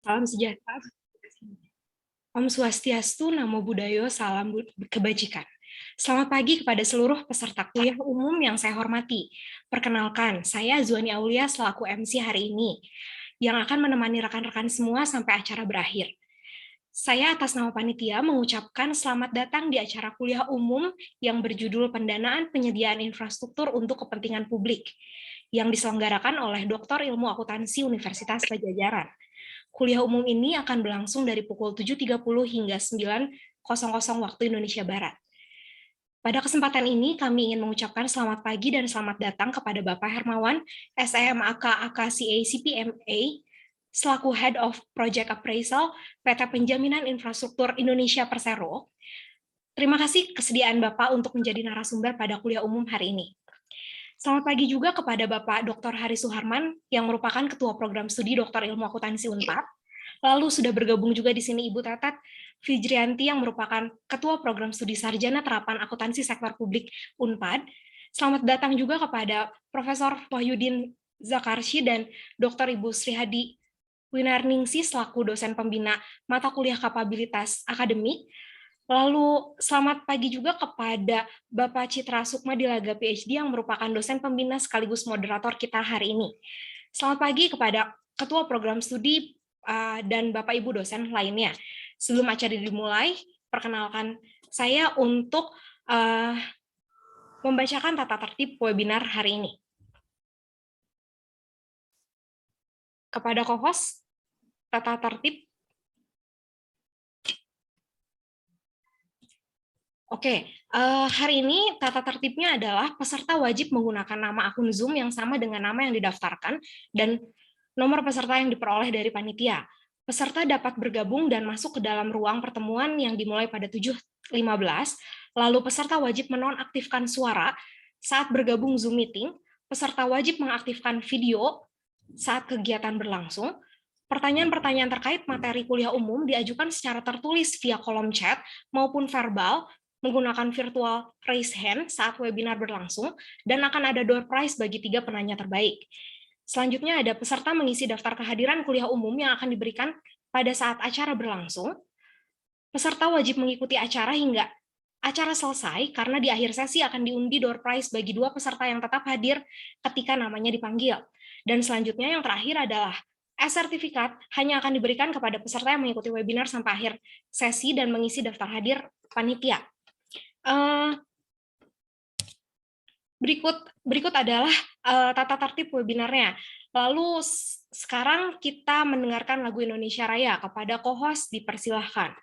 Salam sejahtera. Om Swastiastu, Namo Buddhaya, salam kebajikan. Selamat pagi kepada seluruh peserta kuliah umum yang saya hormati. Perkenalkan, saya Zuani Aulia selaku MC hari ini, yang akan menemani rekan-rekan semua sampai acara berakhir. Saya atas nama panitia mengucapkan selamat datang di acara kuliah umum yang berjudul Pendanaan Penyediaan Infrastruktur untuk Kepentingan Publik, yang diselenggarakan oleh Dr. Ilmu Akuntansi Universitas Padjadjaran. Kuliah umum ini akan berlangsung dari pukul 7.30 hingga 9.00 waktu Indonesia Barat. Pada kesempatan ini, kami ingin mengucapkan selamat pagi dan selamat datang kepada Bapak Hermawan, SEMAK AKCA CPMA, selaku Head of Project Appraisal, PT Penjaminan Infrastruktur Indonesia Persero. Terima kasih kesediaan Bapak untuk menjadi narasumber pada kuliah umum hari ini. Selamat pagi juga kepada Bapak Dr. Hari Suharman, yang merupakan Ketua Program Studi Dr. Ilmu Akuntansi Unpad. Lalu sudah bergabung juga di sini Ibu Tetet Fijrianti, yang merupakan Ketua Program Studi Sarjana Terapan Akuntansi Sektor Publik Unpad. Selamat datang juga kepada Profesor Wahyudin Zakarsy dan Dr. Ibu Srihadi Winarningsi selaku dosen pembina mata kuliah kapabilitas akademik. Lalu selamat pagi juga kepada Bapak Citra Sukma Dilaga PhD, yang merupakan dosen pembina sekaligus moderator kita hari ini. Selamat pagi kepada Ketua Program Studi dan Bapak Ibu dosen lainnya. Sebelum acara dimulai, perkenalkan saya untuk membacakan tata tertib webinar hari ini. Kepada co-host, tata tertib. Oke, hari ini tata tertibnya adalah peserta wajib menggunakan nama akun Zoom yang sama dengan nama yang didaftarkan dan nomor peserta yang diperoleh dari panitia. Peserta dapat bergabung dan masuk ke dalam ruang pertemuan yang dimulai pada 7.15, lalu peserta wajib menonaktifkan suara saat bergabung Zoom meeting, peserta wajib mengaktifkan video saat kegiatan berlangsung. Pertanyaan-pertanyaan terkait materi kuliah umum diajukan secara tertulis via kolom chat maupun verbal menggunakan virtual raise hand saat webinar berlangsung, dan akan ada door prize bagi 3 penanya terbaik. Selanjutnya ada peserta mengisi daftar kehadiran kuliah umum yang akan diberikan pada saat acara berlangsung. Peserta wajib mengikuti acara hingga acara selesai, karena di akhir sesi akan diundi door prize bagi 2 peserta yang tetap hadir ketika namanya dipanggil. Dan selanjutnya yang terakhir adalah e-sertifikat hanya akan diberikan kepada peserta yang mengikuti webinar sampai akhir sesi dan mengisi daftar hadir panitia. Berikut adalah tata tertib webinarnya. Lalu sekarang kita mendengarkan lagu Indonesia Raya. Kepada co-host dipersilahkan.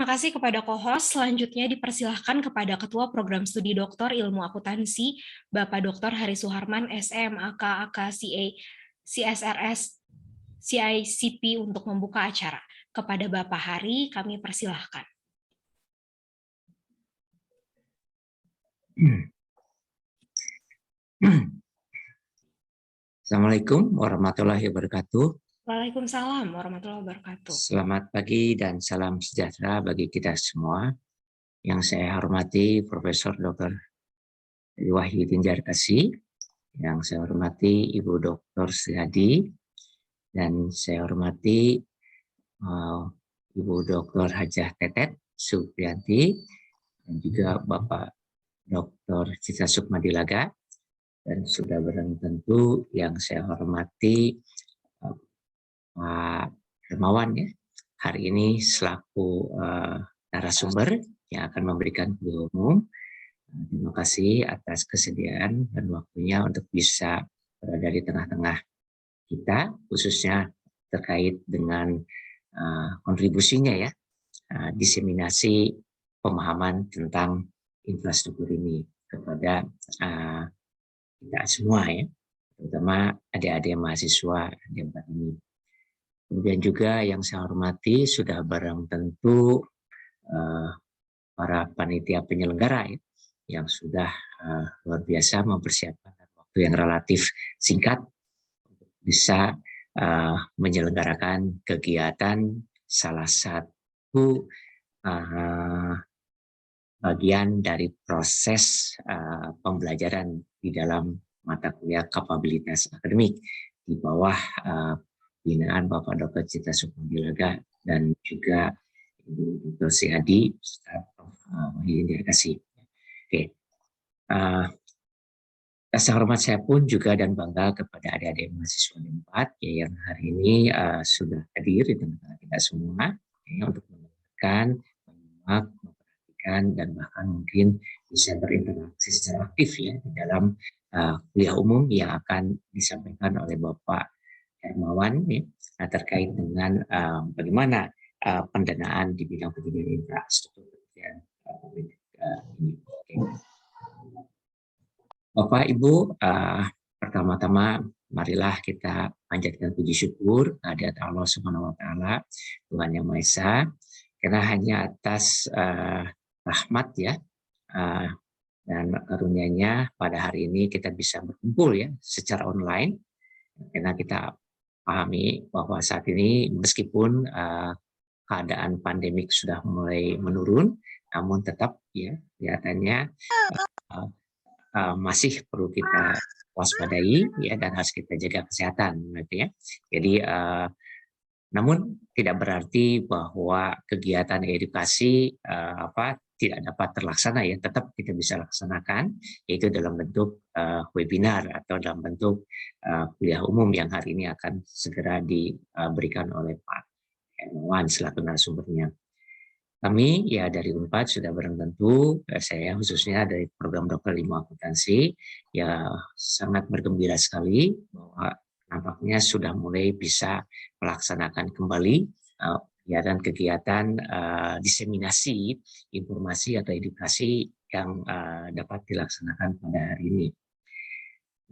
Makasih kepada co-host. Selanjutnya dipersilahkan kepada Ketua Program Studi Doktor Ilmu Akuntansi, Bapak Dr. Hari Suharman, SM, AK, CA, CSRS, CICP untuk membuka acara. Kepada Bapak Hari, kami persilahkan. Assalamualaikum warahmatullahi wabarakatuh. Waalaikumsalam warahmatullahi wabarakatuh. Selamat pagi dan salam sejahtera bagi kita semua. Yang saya hormati Profesor Dr. Wahyu Tinjarkasi, yang saya hormati Ibu Dr. Sriadi, dan saya hormati Ibu Dr. Hajah Tetet Supriyanti, dan juga Bapak Dr. Citra Sukmadilaga, dan sudah barang tentu yang saya hormati Pak Hermawan ya, hari ini selaku narasumber yang akan memberikan kuliah umum. Terima kasih atas kesediaan dan waktunya untuk bisa berada di tengah-tengah kita, khususnya terkait dengan kontribusinya ya, diseminasi pemahaman tentang infrastruktur ini kepada kita semua ya, terutama adik-adik mahasiswa di tempat ini. Kemudian juga yang saya hormati sudah barang tentu para panitia penyelenggara ya, yang sudah luar biasa mempersiapkan waktu yang relatif singkat untuk bisa menyelenggarakan kegiatan salah satu bagian dari proses pembelajaran di dalam mata kuliah kapabilitas akademik di bawah binaan Bapak Dr. Citra Sukmadilaga dan juga Ibu Dr. Sriadi serta Prof. Wahyu Tinjarkasi. Oke. Rasa hormat saya pun juga dan bangga kepada adik-adik mahasiswa Unpad ya, yang hari ini sudah hadir di tengah kita semua ya, untuk mendengarkan, menyimak, memperhatikan dan bahkan mungkin bisa berinteraksi secara aktif ya di dalam kuliah umum yang akan disampaikan oleh Bapak Hermawan ya, terkait dengan bagaimana pendanaan di bidang pendidikan infrastruktur dan publik ini. Okay. Bapak Ibu, pertama-tama marilah kita panjatkan puji syukur kehadirat Allah Subhanahu wa taala, Tuhan Yang Maha Esa, karena hanya atas rahmat ya dan karunia-Nya pada hari ini kita bisa berkumpul ya secara online, karena kita pahami bahwa saat ini meskipun keadaan pandemik sudah mulai menurun, namun tetap ya kelihatannya masih perlu kita waspadai ya, dan harus kita jaga kesehatan gitu ya. Jadi namun tidak berarti bahwa kegiatan edukasi tidak dapat terlaksana ya, tetap kita bisa laksanakan, yaitu dalam bentuk webinar atau dalam bentuk kuliah umum yang hari ini akan segera diberikan oleh Pak Hermawan selaku narasumbernya. Kami ya dari Unpad sudah barang tentu, saya khususnya dari program Dokter Ilmu Akuntansi ya sangat bergembira sekali bahwa nampaknya sudah mulai bisa melaksanakan kembali kegiatan diseminasi informasi atau edukasi yang dapat dilaksanakan pada hari ini.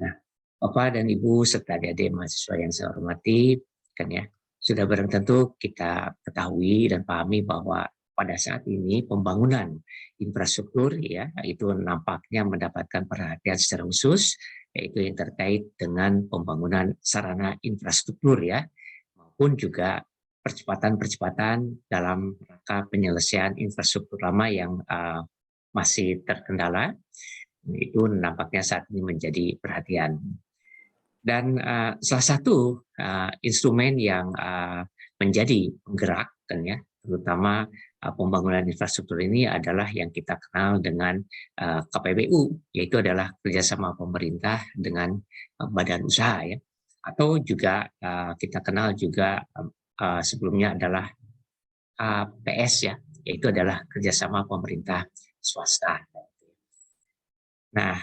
Nah, Bapak dan Ibu serta adik-adik mahasiswa yang saya hormati, kan ya, sudah barang tentu kita ketahui dan pahami bahwa pada saat ini pembangunan infrastruktur ya itu nampaknya mendapatkan perhatian secara khusus, yaitu yang terkait dengan pembangunan sarana infrastruktur ya, maupun juga percepatan dalam rangka penyelesaian infrastruktur lama yang masih terkendala, itu nampaknya saat ini menjadi perhatian. Dan salah satu instrumen yang menjadi penggerak kan ya, terutama pembangunan infrastruktur ini adalah yang kita kenal dengan KPBU, yaitu adalah kerjasama pemerintah dengan badan usaha ya, atau juga kita kenal juga sebelumnya adalah PS ya, yaitu adalah kerjasama pemerintah swasta. Nah,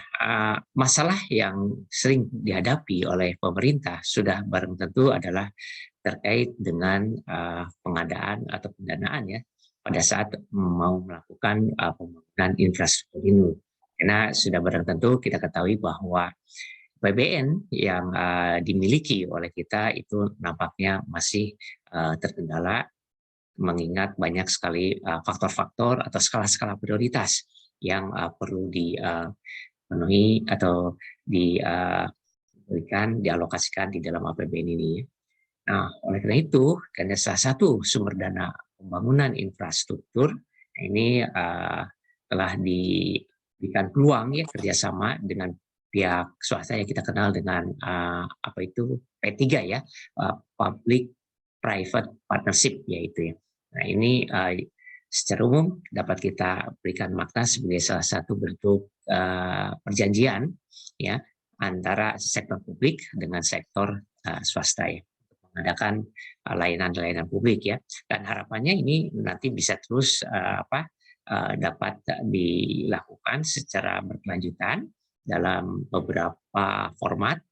masalah yang sering dihadapi oleh pemerintah sudah barang tentu adalah terkait dengan pengadaan atau pendanaan ya pada saat mau melakukan pembangunan infrastruktur ini. Karena sudah barang tentu kita ketahui bahwa APBN yang dimiliki oleh kita itu nampaknya masih terkendala, mengingat banyak sekali faktor-faktor atau skala-skala prioritas yang perlu dipenuhi atau diberikan, dialokasikan di dalam APBN ini. Nah, oleh karena itu, karena salah satu sumber dana pembangunan infrastruktur ini telah diberikan peluang ya kerjasama dengan pihak swasta yang kita kenal dengan apa itu P3 ya, Public Private Partnership yaitu ya. Nah ini secara umum dapat kita berikan makna sebagai salah satu bentuk perjanjian ya antara sektor publik dengan sektor swasta ya, mengadakan layanan-layanan publik ya, dan harapannya ini nanti bisa terus dapat dilakukan secara berkelanjutan dalam beberapa format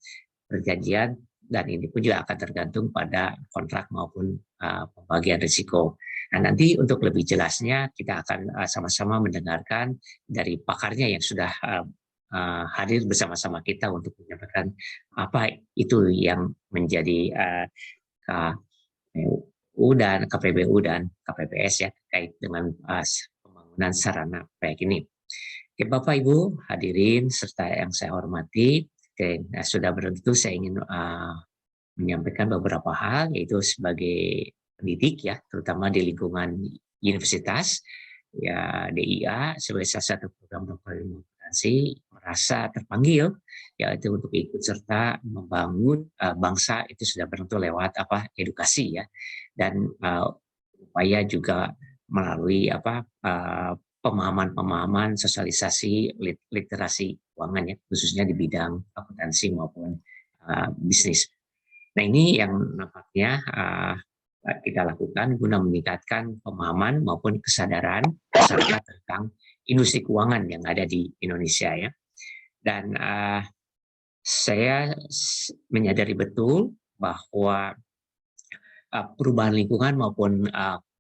perjanjian, dan ini pun juga akan tergantung pada kontrak maupun pembagian risiko. Nah, nanti untuk lebih jelasnya kita akan sama-sama mendengarkan dari pakarnya yang sudah hadir bersama-sama kita untuk menyampaikan apa itu yang menjadi KPU dan KPBU dan KPPS ya terkait dengan pembangunan sarana proyek ini. Oke, Bapak Ibu hadirin serta yang saya hormati, sudah bertentu saya ingin menyampaikan beberapa hal, yaitu sebagai pendidik ya, terutama di lingkungan universitas ya, DIA sebagai salah satu program dokter ilmu akuntansi merasa terpanggil yaitu untuk ikut serta membangun bangsa itu sudah bertentu lewat edukasi ya, dan upaya juga melalui pemahaman-pemahaman sosialisasi literasi keuangan ya, khususnya di bidang akuntansi maupun bisnis. Nah ini yang nampaknya kita lakukan guna meningkatkan pemahaman maupun kesadaran masyarakat tentang industri keuangan yang ada di Indonesia ya. Dan saya menyadari betul bahwa perubahan lingkungan maupun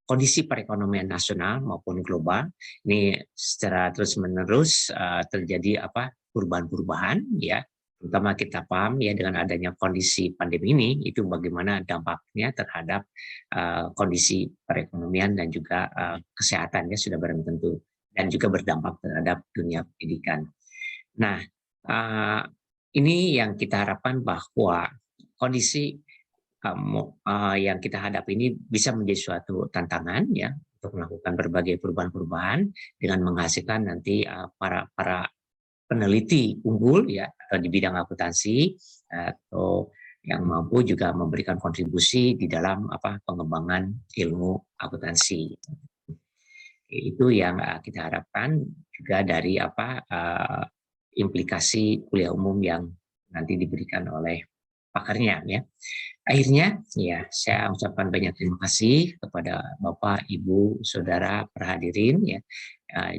kondisi perekonomian nasional maupun global ini secara terus-menerus terjadi perubahan-perubahan ya, terutama kita paham ya dengan adanya kondisi pandemi ini itu bagaimana dampaknya terhadap kondisi perekonomian dan juga kesehatannya sudah barang tentu, dan juga berdampak terhadap dunia pendidikan. Nah, ini yang kita harapkan bahwa kondisi yang kita hadapi ini bisa menjadi suatu tantangan ya untuk melakukan berbagai perubahan-perubahan dengan menghasilkan nanti para peneliti unggul ya atau di bidang akuntansi atau yang mampu juga memberikan kontribusi di dalam pengembangan ilmu akuntansi. Itu yang kita harapkan juga dari implikasi kuliah umum yang nanti diberikan oleh pakarnya ya. Akhirnya ya saya ucapkan banyak terima kasih kepada Bapak, Ibu, Saudara perhadirin ya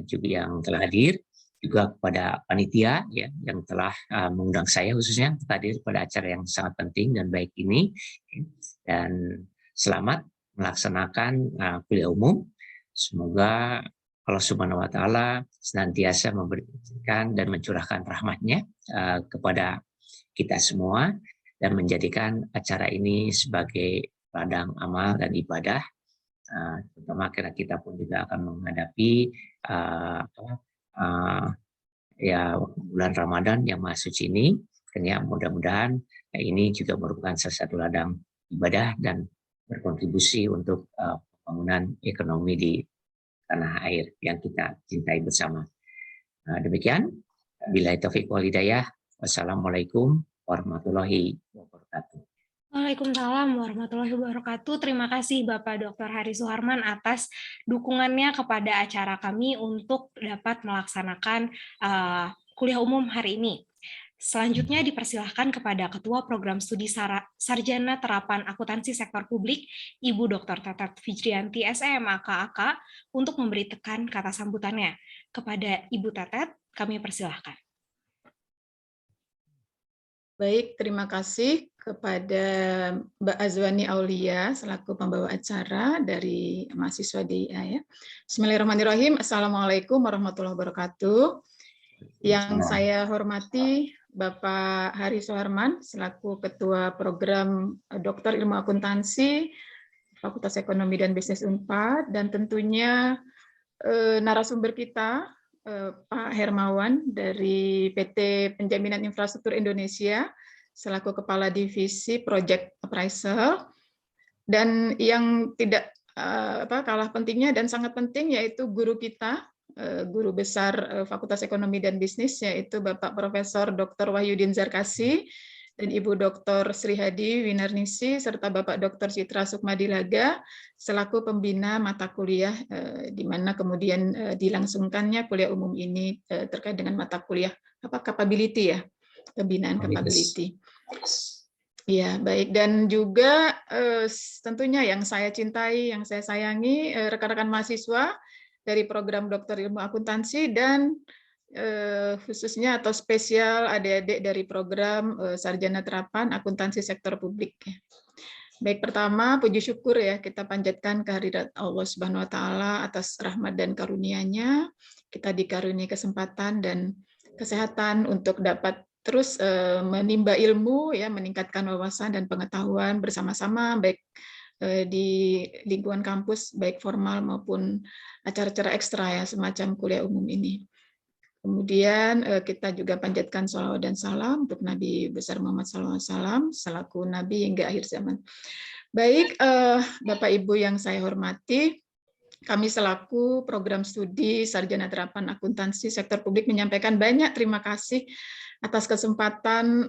juga yang telah hadir, juga kepada panitia ya yang telah mengundang saya khususnya hadir pada acara yang sangat penting dan baik ini, dan selamat melaksanakan kuliah umum. Semoga Allah Subhanahu wa taala senantiasa memberikan dan mencurahkan rahmatnya kepada kita semua dan menjadikan acara ini sebagai ladang amal dan ibadah, terutama karena kita pun juga akan menghadapi ya bulan Ramadan yang maha suci ini. Ya, mudah-mudahan ini juga merupakan salah satu ladang ibadah dan berkontribusi untuk pembangunan ekonomi di tanah air yang kita cintai bersama. Demikian, billahi taufiq wal hidayah. Wassalamualaikum warahmatullahi wabarakatuh. Waalaikumsalam warahmatullahi wabarakatuh. Terima kasih Bapak Dr. Hari Suharman atas dukungannya kepada acara kami untuk dapat melaksanakan kuliah umum hari ini. Selanjutnya dipersilahkan kepada Ketua Program Studi Sarjana Terapan Akuntansi Sektor Publik, Ibu Dr. Tetet Fijrianti, SMAK, untuk memberi kata sambutannya. Kepada Ibu Tetet, kami persilahkan. Baik, terima kasih kepada Mbak Azwani Aulia selaku pembawa acara dari mahasiswa DIA ya. Bismillahirrahmanirrahim. Assalamualaikum warahmatullahi wabarakatuh. Yang saya hormati Bapak Hari Soharman selaku Ketua Program Doktor Ilmu Akuntansi Fakultas Ekonomi dan Bisnis Unpad, dan tentunya narasumber kita Pak Hermawan dari PT Penjaminan Infrastruktur Indonesia selaku Kepala Divisi Project Appraisal, dan yang tidak kalah pentingnya dan sangat penting yaitu guru kita, guru besar Fakultas Ekonomi dan Bisnis, yaitu Bapak Profesor Dr. Wahyudin Zarkasi dan Ibu Dr. Sri Hadi Winarnisi serta Bapak Dr. Citra Sukmadilaga selaku pembina mata kuliah di mana kemudian dilangsungkannya kuliah umum ini terkait dengan mata kuliah capability ya, pembinaan capability. Ya, baik. Dan juga tentunya yang saya cintai, yang saya sayangi, rekan-rekan mahasiswa dari program Doktor Ilmu Akuntansi dan khususnya atau spesial adik-adik dari program Sarjana Terapan Akuntansi Sektor Publik. Baik, pertama puji syukur ya kita panjatkan kehadirat Allah Subhanahu wa taala atas rahmat dan karunia-Nya. Kita dikaruniai kesempatan dan kesehatan untuk dapat terus menimba ilmu ya, meningkatkan wawasan dan pengetahuan bersama-sama baik di lingkungan kampus baik formal maupun acara-acara ekstra ya semacam kuliah umum ini. Kemudian kita juga panjatkan sholawat dan salam untuk Nabi besar Muhammad SAW selaku Nabi hingga akhir zaman. Baik, Bapak Ibu yang saya hormati, kami selaku program studi Sarjana Terapan Akuntansi Sektor Publik menyampaikan banyak terima kasih atas kesempatan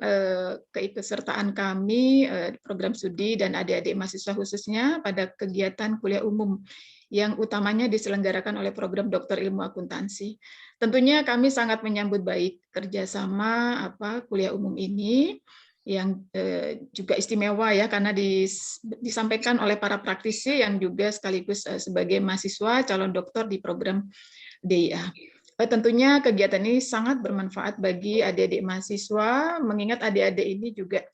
keikutsertaan kami program studi dan adik-adik mahasiswa khususnya pada kegiatan kuliah umum yang utamanya diselenggarakan oleh program Doktor Ilmu Akuntansi. Tentunya kami sangat menyambut baik kerjasama kuliah umum ini yang juga istimewa ya karena disampaikan oleh para praktisi yang juga sekaligus sebagai mahasiswa calon doktor di program DIA. Tentunya kegiatan ini sangat bermanfaat bagi adik-adik mahasiswa, mengingat adik-adik ini juga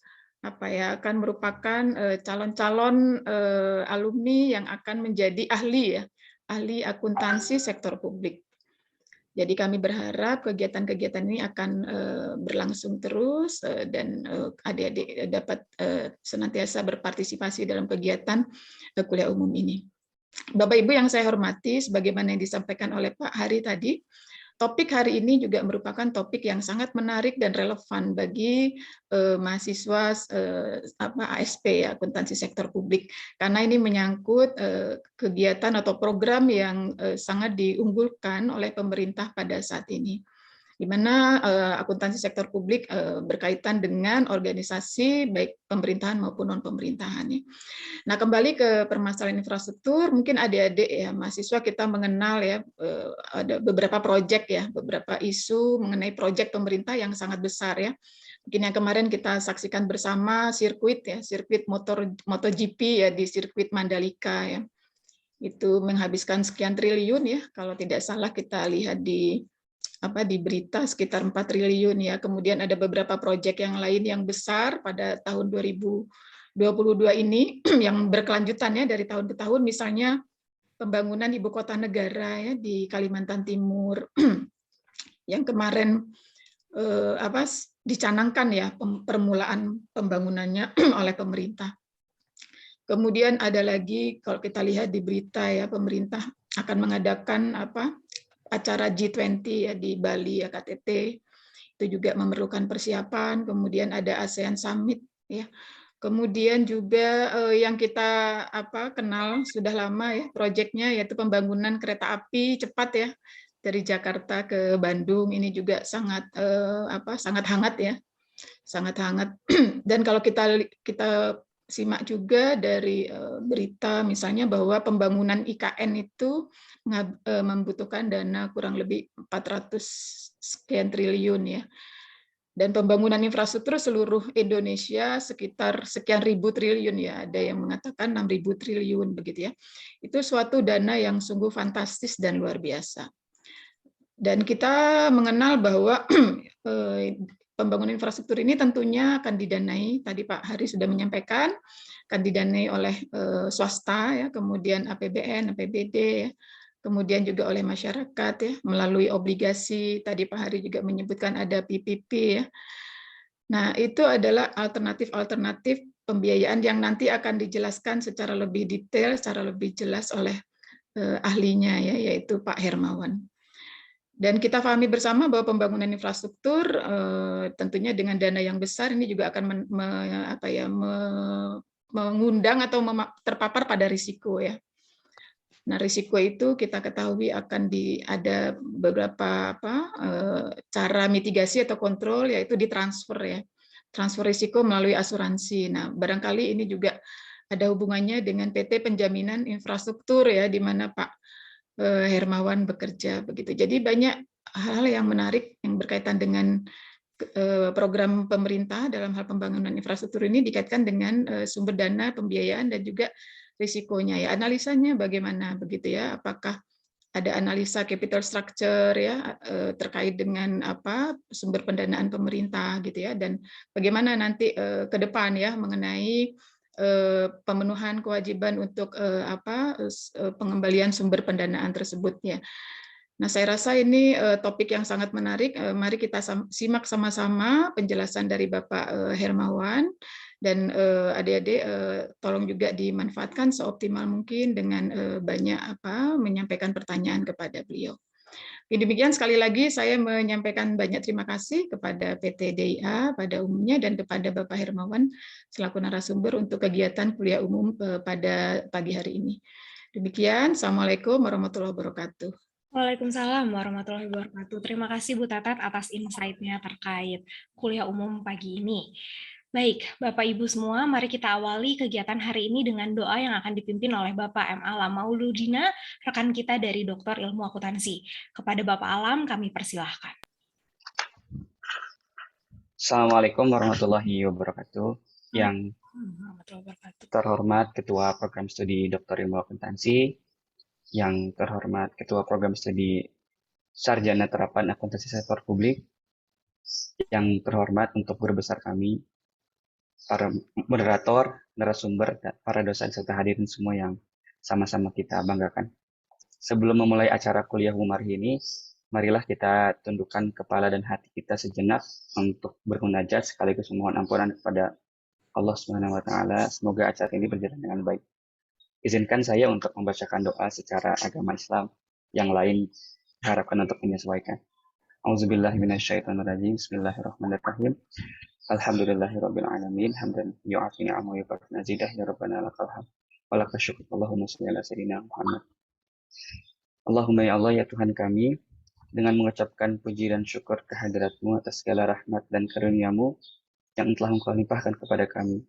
akan merupakan calon-calon alumni yang akan menjadi ahli ya, ahli akuntansi sektor publik. Jadi kami berharap kegiatan-kegiatan ini akan berlangsung terus dan adik-adik dapat senantiasa berpartisipasi dalam kegiatan kuliah umum ini. Bapak Ibu yang saya hormati, sebagaimana yang disampaikan oleh Pak Hari tadi, topik hari ini juga merupakan topik yang sangat menarik dan relevan bagi mahasiswa ASP ya, akuntansi sektor publik, karena ini menyangkut kegiatan atau program yang sangat diunggulkan oleh pemerintah pada saat ini, di mana akuntansi sektor publik berkaitan dengan organisasi baik pemerintahan maupun non-pemerintahan. Nah, kembali ke permasalahan infrastruktur, mungkin adik-adik ya mahasiswa kita mengenal ya ada beberapa proyek ya, beberapa isu mengenai proyek pemerintah yang sangat besar ya. Mungkin yang kemarin kita saksikan bersama sirkuit ya, sirkuit MotoGP ya di sirkuit Mandalika ya. Itu menghabiskan sekian triliun ya, kalau tidak salah kita lihat di berita sekitar 4 triliun ya. Kemudian ada beberapa proyek yang lain yang besar pada tahun 2022 ini yang berkelanjutan ya dari tahun ke tahun, misalnya pembangunan ibu kota negara ya di Kalimantan Timur yang kemarin dicanangkan ya permulaan pembangunannya oleh pemerintah. Kemudian ada lagi kalau kita lihat di berita ya, pemerintah akan mengadakan acara G20 ya di Bali ya, KTT, itu juga memerlukan persiapan. Kemudian ada ASEAN Summit ya. Kemudian juga yang kita kenal sudah lama ya proyeknya, yaitu pembangunan kereta api cepat ya dari Jakarta ke Bandung. Ini juga sangat sangat hangat ya, sangat hangat. Dan kalau kita simak juga dari berita misalnya bahwa pembangunan IKN itu membutuhkan dana kurang lebih 400 sekian triliun ya. Dan pembangunan infrastruktur seluruh Indonesia sekitar sekian ribu triliun ya, ada yang mengatakan 6.000 triliun begitu ya. Itu suatu dana yang sungguh fantastis dan luar biasa. Dan kita mengenal bahwa pembangunan infrastruktur ini tentunya akan didanai, tadi Pak Hari sudah menyampaikan, akan didanai oleh swasta, ya, kemudian APBN, APBD, ya, kemudian juga oleh masyarakat, ya, melalui obligasi. Tadi Pak Hari juga menyebutkan ada PPP, ya. Nah, itu adalah alternatif-alternatif pembiayaan yang nanti akan dijelaskan secara lebih detail, secara lebih jelas oleh ahlinya, ya, yaitu Pak Hermawan. Dan kita pahami bersama bahwa pembangunan infrastruktur tentunya dengan dana yang besar ini juga akan mengundang atau terpapar pada risiko, ya. Nah, risiko itu kita ketahui akan ada beberapa cara mitigasi atau kontrol, yaitu ditransfer, ya. Transfer risiko melalui asuransi. Nah, barangkali ini juga ada hubungannya dengan PT Penjaminan Infrastruktur, ya, di mana Pak Hermawan bekerja begitu. Jadi banyak hal yang menarik yang berkaitan dengan program pemerintah dalam hal pembangunan infrastruktur ini dikaitkan dengan sumber dana, pembiayaan, dan juga risikonya, ya. Analisanya bagaimana begitu, ya? Apakah ada analisa capital structure, ya, terkait dengan sumber pendanaan pemerintah gitu, ya, dan bagaimana nanti ke depan, ya, mengenai pemenuhan kewajiban untuk pengembalian sumber pendanaan tersebut, ya. Nah, saya rasa ini topik yang sangat menarik. Mari kita simak sama-sama penjelasan dari Bapak Hermawan, dan adik-adik tolong juga dimanfaatkan seoptimal mungkin dengan banyak menyampaikan pertanyaan kepada beliau. Demikian, sekali lagi saya menyampaikan banyak terima kasih kepada PT DIA pada umumnya dan kepada Bapak Hermawan selaku narasumber untuk kegiatan kuliah umum pada pagi hari ini. Demikian, Assalamualaikum warahmatullahi wabarakatuh. Waalaikumsalam warahmatullahi wabarakatuh. Terima kasih Bu Tatat atas insight-nya terkait kuliah umum pagi ini. Baik, Bapak Ibu semua, mari kita awali kegiatan hari ini dengan doa yang akan dipimpin oleh Bapak M. Alam Mauludina, rekan kita dari Doktor Ilmu Akuntansi. Kepada Bapak Alam, kami persilahkan. Assalamualaikum warahmatullahi wabarakatuh. Yang terhormat Ketua Program Studi Doktor Ilmu Akuntansi, yang terhormat Ketua Program Studi Sarjana Terapan Akuntansi Sektor Publik, yang terhormat untuk guru besar kami, para moderator, narasumber, para dosen, serta hadirin semua yang sama-sama kita banggakan. Sebelum memulai acara kuliah umum hari ini, marilah kita tundukkan kepala dan hati kita sejenak untuk bermunajat sekaligus memohon ampunan kepada Allah Subhanahu wa taala. Semoga acara ini berjalan dengan baik. Izinkan saya untuk membacakan doa secara agama Islam, yang lain diharapkan untuk menyesuaikan. Auzubillahi minasyaitonirrajim. Bismillahirrahmanirrahim. Alhamdulillahirabbil alamin, hamdan yu'afi ni'amahu wa yukafi mazidah, ya rabbana lakal hamd. Wa lakal syukur. Allahumma shalli ala sayyidina Muhammad. Allahumma ya Allah, ya Tuhan kami, dengan mengucapkan puji dan syukur kehadirat-Mu atas segala rahmat dan karunia-Mu yang telah Engkau limpahkan kepada kami,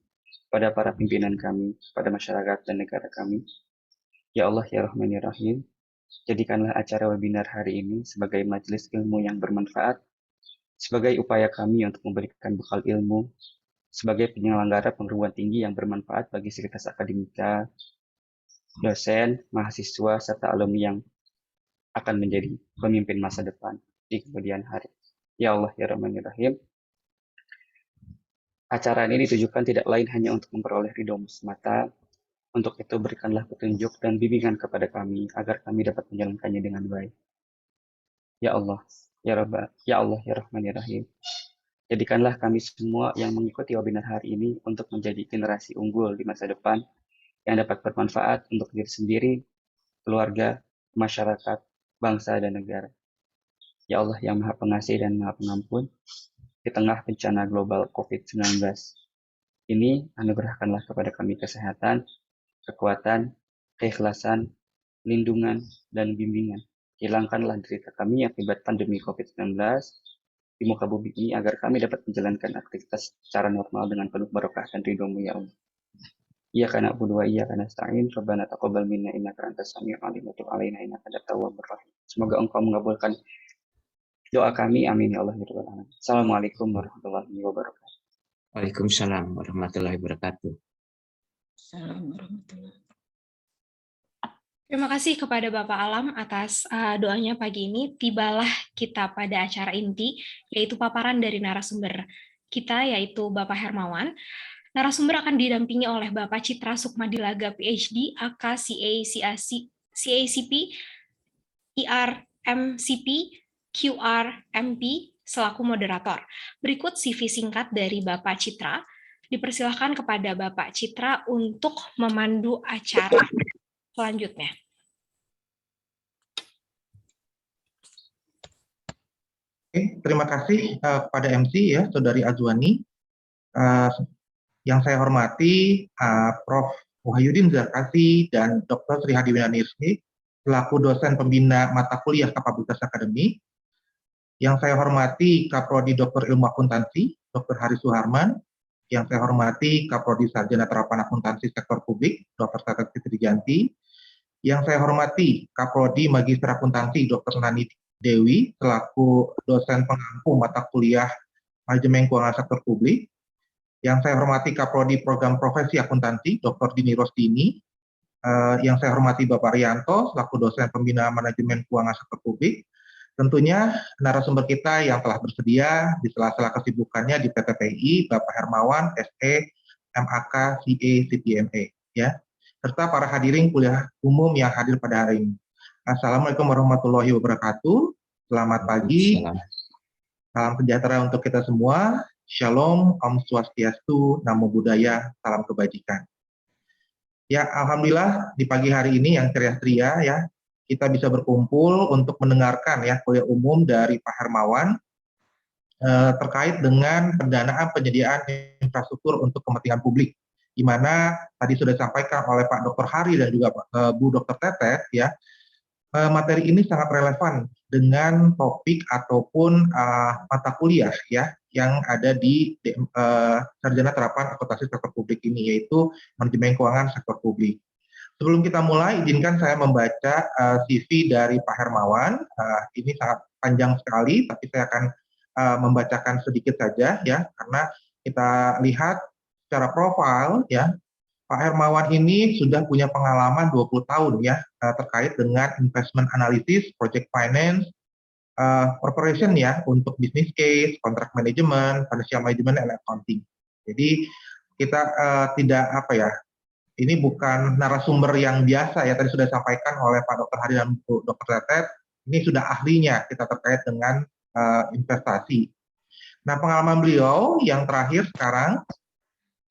pada para pimpinan kami, pada masyarakat dan negara kami. Ya Allah, ya Rahman, ya Rahim, jadikanlah acara webinar hari ini sebagai majelis ilmu yang bermanfaat, sebagai upaya kami untuk memberikan bekal ilmu, sebagai penyelenggara perguruan tinggi yang bermanfaat bagi sivitas akademika, dosen, mahasiswa, serta alumni yang akan menjadi pemimpin masa depan di kemudian hari. Ya Allah, ya Rahman, ya Rahim, acara ini ditujukan tidak lain hanya untuk memperoleh ridho-Mu semata. Untuk itu berikanlah petunjuk dan bimbingan kepada kami agar kami dapat menjalankannya dengan baik. Ya Allah, ya Rabb, ya Allah, ya Rahman, ya Rahim, jadikanlah kami semua yang mengikuti webinar hari ini untuk menjadi generasi unggul di masa depan yang dapat bermanfaat untuk diri sendiri, keluarga, masyarakat, bangsa, dan negara. Ya Allah yang Maha Pengasih dan Maha Pengampun, di tengah bencana global COVID-19 ini, anugerahkanlah kepada kami kesehatan, kekuatan, keikhlasan, lindungan, dan bimbingan. Hilangkanlah derita kami akibat pandemi COVID-19 di muka bumi ini agar kami dapat menjalankan aktivitas secara normal dengan penuh barokah dan ridho-Mu, ya Allah. Iyyaka na'budu wa iyyaka nasta'in. Rabbana taqabbal minna innaka antas samiul alim wa tub 'alaina innaka antat tawwabur rahim. Semoga Engkau mengabulkan doa kami. Amin ya Allah ya rabbal alamin. Assalamualaikum warahmatullahi wabarakatuh. Waalaikumsalam warahmatullahi wabarakatuh. Assalamualaikum warahmatullahi wabarakatuh. Terima kasih kepada Bapak Alam atas doanya pagi ini. Tibalah kita pada acara inti, yaitu paparan dari narasumber kita, yaitu Bapak Hermawan. Narasumber akan didampingi oleh Bapak Citra Sukmadilaga, PhD, AK, CACP, IRMCP, QRMP, selaku moderator. Berikut CV singkat dari Bapak Citra. Dipersilahkan kepada Bapak Citra untuk memandu acara selanjutnya. Oke, terima kasih kepada MC ya, Saudari Azwani. Yang saya hormati Prof. Wahyudin Zarkasi dan Dr. Sri Hadi Winarnisni selaku dosen pembina mata kuliah kapabilitas akademik. Yang saya hormati Kaprodi Dr. Ilmu Akuntansi, Dr. Haris Suharman. Yang saya hormati Kaprodi Sarjana Terapan Akuntansi Sektor Publik, Dr. Tetet Fitrijanti. Yang saya hormati Kaprodi Magister Akuntansi, Dr. Nani Dewi selaku dosen pengampu mata kuliah Manajemen Keuangan Sektor Publik. Yang saya hormati Kaprodi Program Profesi Akuntansi, Dr. Dini Rosdini. Yang saya hormati Bapak Rianto selaku dosen pembina Manajemen Keuangan Sektor Publik. Tentunya narasumber kita yang telah bersedia di sela-sela kesibukannya di PTTI, Bapak Hermawan, SE, MAK, CA, CPME, ya, serta para hadirin kuliah umum yang hadir pada hari ini. Assalamualaikum warahmatullahi wabarakatuh. Selamat pagi. Salam sejahtera untuk kita semua. Shalom, Om Swastiastu, Namo Buddhaya, salam kebajikan. Ya, alhamdulillah di pagi hari ini yang ceria-ceria ya, kita bisa berkumpul untuk mendengarkan ya kuliah umum dari Pak Hermawan terkait dengan pendanaan penyediaan infrastruktur untuk kepentingan publik, di mana tadi sudah disampaikan oleh Pak Dr. Hari dan juga Bu Dr. Tetet ya. Materi ini sangat relevan dengan topik ataupun mata kuliah ya yang ada di Sarjana Terapan Akuntansi Sektor Publik ini, yaitu Manajemen Keuangan Sektor Publik. Sebelum kita mulai, izinkan saya membaca CV dari Pak Hermawan. Ini sangat panjang sekali, tapi saya akan membacakan sedikit saja ya, karena kita lihat secara profil ya. Pak Hermawan ini sudah punya pengalaman 20 tahun ya terkait dengan investment analysis, project finance, corporation ya untuk business case, contract management, financial management, and accounting. Jadi kita tidak apa ya, ini bukan narasumber yang biasa ya, tadi sudah disampaikan oleh Pak Dr. Hari dan Bu Dr. Tetet, ini sudah ahlinya kita terkait dengan investasi. Nah, pengalaman beliau yang terakhir sekarang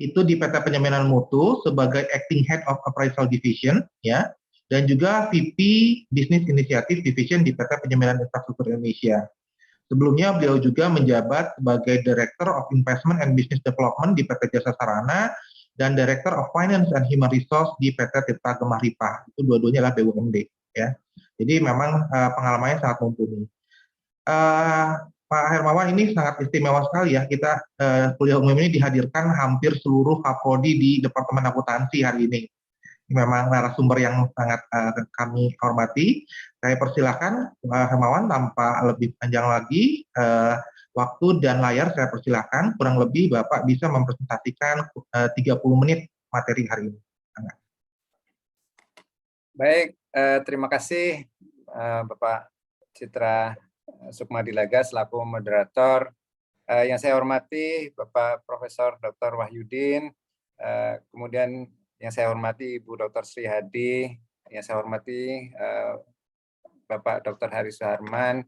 itu di PT Penyaminan Mutu sebagai Acting Head of Appraisal Division ya, dan juga VP Business Initiative Division di PT Penyaminan Infrastruktur Indonesia. Sebelumnya beliau juga menjabat sebagai Director of Investment and Business Development di PT Jasa Sarana dan Director of Finance and Human Resource di PT Tirta Gemah Ripah. Itu dua-duanya adalah BUMD ya. Jadi memang pengalamannya sangat mumpuni. Pak Hermawan ini sangat istimewa sekali ya, kita kuliah umum ini dihadirkan hampir seluruh kaprodi di Departemen Akuntansi hari ini. Ini memang narasumber yang sangat kami hormati. Saya persilakan Pak Hermawan tanpa lebih panjang lagi, waktu dan layar saya persilakan, kurang lebih Bapak bisa mempresentasikan 30 menit materi hari ini. Baik, terima kasih Bapak Citra Sukmadilaga selaku moderator. Yang saya hormati Bapak Profesor Dr. Wahyudin, kemudian yang saya hormati Ibu Dr. Sri Hadi, yang saya hormati Bapak Dr. Haris Suharman,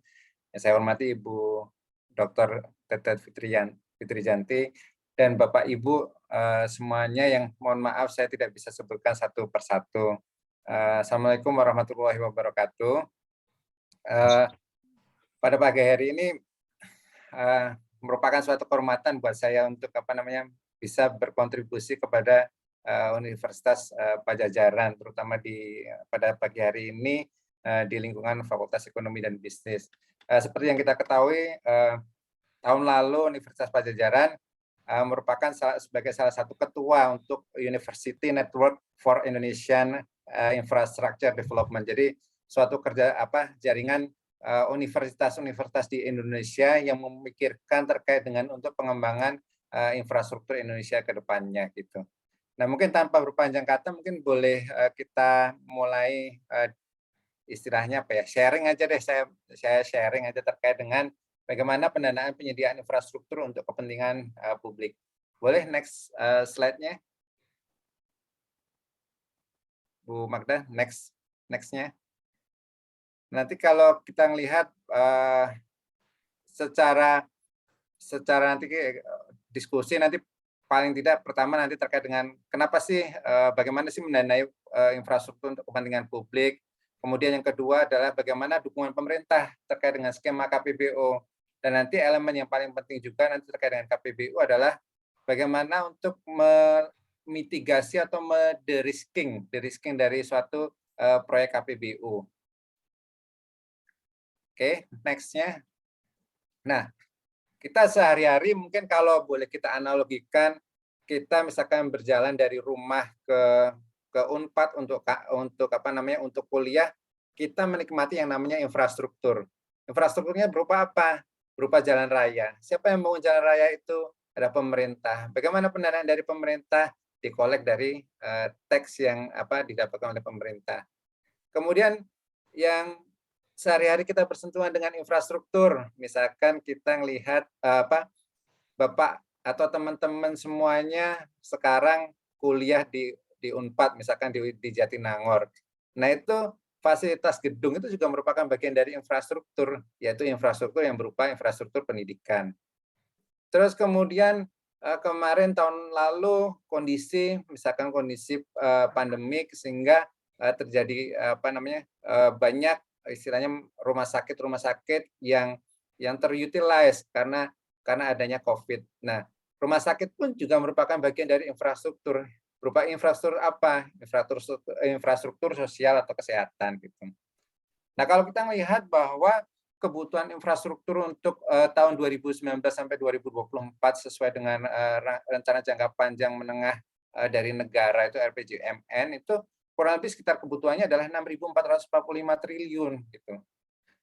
yang saya hormati Ibu Dr. Tetet Fitrijanti, dan Bapak Ibu semuanya yang mohon maaf saya tidak bisa sebutkan satu persatu. Assalamualaikum warahmatullahi wabarakatuh. Pada pagi hari ini merupakan suatu kehormatan buat saya untuk bisa berkontribusi kepada Universitas Pajajaran, terutama pada pagi hari ini di lingkungan Fakultas Ekonomi dan Bisnis. Seperti yang kita ketahui, tahun lalu Universitas Pajajaran merupakan sebagai salah satu ketua untuk University Network for Indonesian Infrastructure Development. Jadi suatu jaringan universitas-universitas di Indonesia yang memikirkan terkait dengan untuk pengembangan infrastruktur Indonesia ke depannya gitu. Nah, mungkin tanpa berpanjang kata, mungkin boleh kita mulai istilahnya apa ya, sharing aja deh, saya sharing aja terkait dengan bagaimana pendanaan penyediaan infrastruktur untuk kepentingan publik. Boleh next slide-nya, Bu Magda, next-nya. Nanti kalau kita melihat secara nanti diskusi nanti paling tidak pertama nanti terkait dengan kenapa sih bagaimana sih mendanai infrastruktur untuk kepentingan publik. Kemudian yang kedua adalah bagaimana dukungan pemerintah terkait dengan skema KPBU. Dan nanti elemen yang paling penting juga nanti terkait dengan KPBU adalah bagaimana untuk memitigasi atau de-risking dari suatu proyek KPBU. Oke, next-nya. Nah, kita sehari-hari mungkin kalau boleh kita analogikan, kita misalkan berjalan dari rumah ke Unpad untuk apa namanya, untuk kuliah, kita menikmati yang namanya infrastruktur. Infrastrukturnya berupa apa? Berupa jalan raya. Siapa yang membangun jalan raya itu? Ada pemerintah. Bagaimana pendanaan dari pemerintah? Dikolek dari tax yang didapatkan oleh pemerintah. Kemudian yang sehari-hari kita bersentuhan dengan infrastruktur, misalkan kita melihat Bapak atau teman-teman semuanya sekarang kuliah di Unpad, misalkan di Jatinangor. Nah, itu fasilitas gedung itu juga merupakan bagian dari infrastruktur, yaitu infrastruktur yang berupa infrastruktur pendidikan. Terus kemudian kemarin tahun lalu misalkan kondisi pandemik sehingga terjadi banyak istilahnya rumah sakit yang terutilize karena adanya COVID. Nah, rumah sakit pun juga merupakan bagian dari infrastruktur. Berupa infrastruktur apa? Infrastruktur sosial atau kesehatan gitu. Nah, kalau kita melihat bahwa kebutuhan infrastruktur untuk tahun 2019 sampai 2024 sesuai dengan rencana jangka panjang menengah dari negara itu RPJMN itu kurang lebih sekitar kebutuhannya adalah 6.445 triliun gitu.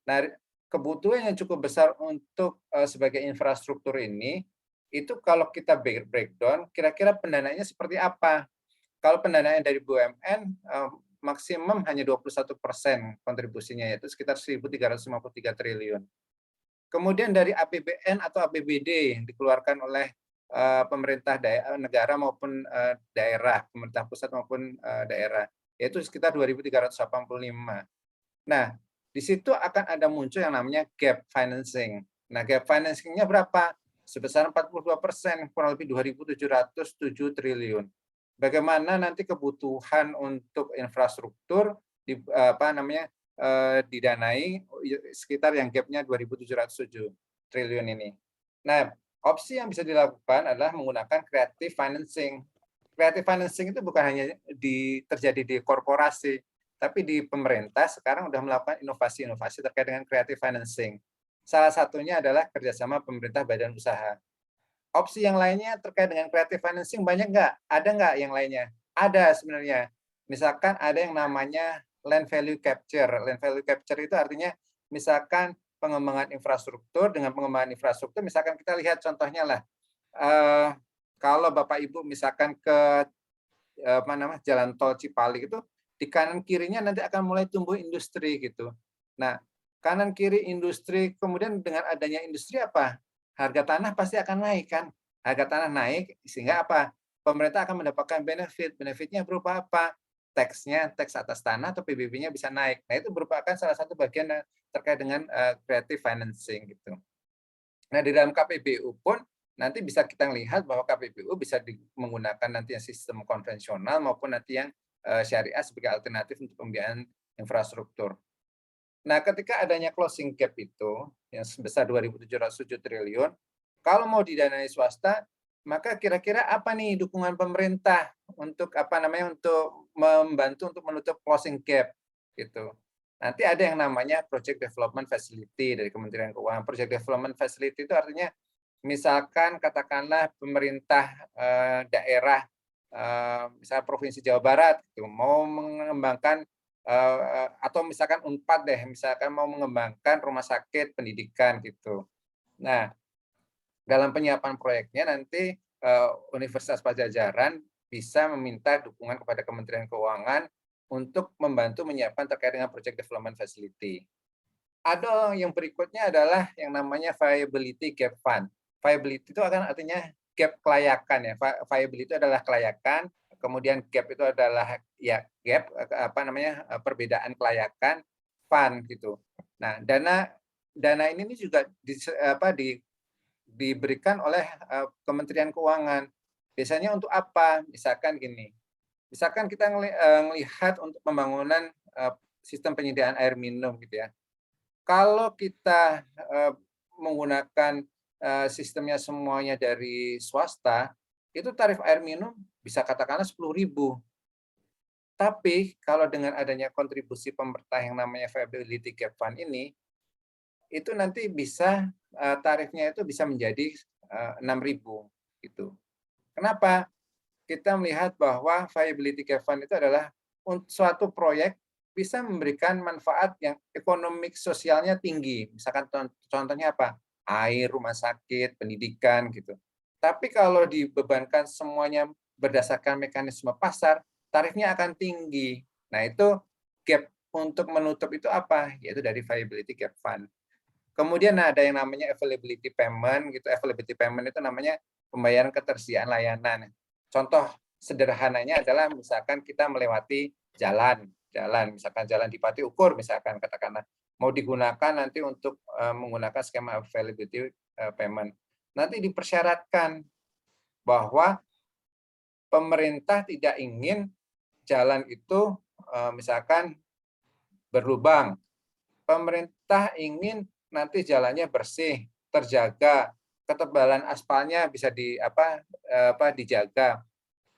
Nah, kebutuhan yang cukup besar untuk sebagai infrastruktur ini itu kalau kita breakdown kira-kira pendanaannya seperti apa? Kalau pendanaan dari BUMN maksimum hanya 21% kontribusinya, yaitu sekitar 1.353 triliun. Kemudian dari APBN atau APBD yang dikeluarkan oleh pemerintah negara maupun daerah, pemerintah pusat maupun daerah, yaitu sekitar 2.385. Nah, di situ akan ada muncul yang namanya gap financing. Nah, gap financing-nya berapa? Sebesar 42%, kurang lebih 2.707 triliun. Bagaimana nanti kebutuhan untuk infrastruktur didanai sekitar yang gapnya 2.707 triliun ini. Nah, opsi yang bisa dilakukan adalah menggunakan creative financing. Creative financing itu bukan hanya terjadi di korporasi, tapi di pemerintah sekarang sudah melakukan inovasi-inovasi terkait dengan creative financing. Salah satunya adalah kerjasama pemerintah badan usaha. Opsi yang lainnya terkait dengan creative financing banyak nggak? Ada nggak yang lainnya? Ada sebenarnya. Misalkan ada yang namanya land value capture. Land value capture itu artinya misalkan pengembangan infrastruktur, dengan pengembangan infrastruktur, misalkan kita lihat contohnya lah, kalau Bapak Ibu misalkan ke Jalan Tol Cipali itu, di kanan kirinya nanti akan mulai tumbuh industri gitu. Nah, kanan kiri industri, kemudian dengan adanya industri apa? Harga tanah pasti akan naik kan? Harga tanah naik sehingga apa? Pemerintah akan mendapatkan benefit. Benefitnya berupa apa? Tax-nya, tax atas tanah atau PBB-nya bisa naik. Nah, itu merupakan salah satu bagian terkait dengan creative financing gitu. Nah, di dalam KPBU pun nanti bisa kita lihat bahwa KPBU bisa menggunakan nanti yang sistem konvensional maupun nanti yang syariah sebagai alternatif untuk pembiayaan infrastruktur. Nah, ketika adanya closing gap itu yang sebesar 2.707 triliun, kalau mau didanai swasta, maka kira-kira apa nih dukungan pemerintah untuk untuk membantu untuk menutup closing gap gitu. Nanti ada yang namanya Project Development Facility dari Kementerian Keuangan. Project Development Facility itu artinya misalkan katakanlah pemerintah daerah misalnya Provinsi Jawa Barat gitu, mau mengembangkan atau misalkan Unpad deh, misalkan mau mengembangkan rumah sakit pendidikan gitu. Nah, dalam penyiapan proyeknya nanti Universitas Padjadjaran bisa meminta dukungan kepada Kementerian Keuangan untuk membantu menyiapkan terkait dengan Project Development Facility. Ada yang berikutnya adalah yang namanya Viability Gap Fund. Viability itu akan artinya gap kelayakan ya. Viability itu adalah kelayakan, kemudian gap itu adalah ya gap perbedaan kelayakan fund gitu. Nah, dana ini juga diberikan oleh Kementerian Keuangan. Biasanya untuk apa? Misalkan gini. Misalkan kita melihat untuk pembangunan sistem penyediaan air minum gitu ya. Kalau kita menggunakan sistemnya semuanya dari swasta, itu tarif air minum bisa katakanlah 10.000. Tapi kalau dengan adanya kontribusi pemerintah yang namanya Viability Gap Fund ini, itu nanti bisa tarifnya itu bisa menjadi 6.000 gitu. Kenapa? Kita melihat bahwa Viability Gap Fund itu adalah suatu proyek bisa memberikan manfaat yang ekonomi sosialnya tinggi. Misalkan contohnya apa? Air, rumah sakit, pendidikan gitu. Tapi kalau dibebankan semuanya berdasarkan mekanisme pasar, tarifnya akan tinggi. Nah, itu gap untuk menutup itu apa? Yaitu dari Viability Gap Fund. Kemudian ada yang namanya availability payment gitu. Availability payment itu namanya pembayaran ketersediaan layanan. Contoh sederhananya adalah misalkan kita melewati jalan, misalkan jalan di Pati Ukur misalkan katakanlah mau digunakan nanti untuk menggunakan skema availability payment. Nanti dipersyaratkan bahwa pemerintah tidak ingin jalan itu misalkan berlubang. Pemerintah ingin nanti jalannya bersih, terjaga, ketebalan aspalnya bisa dijaga.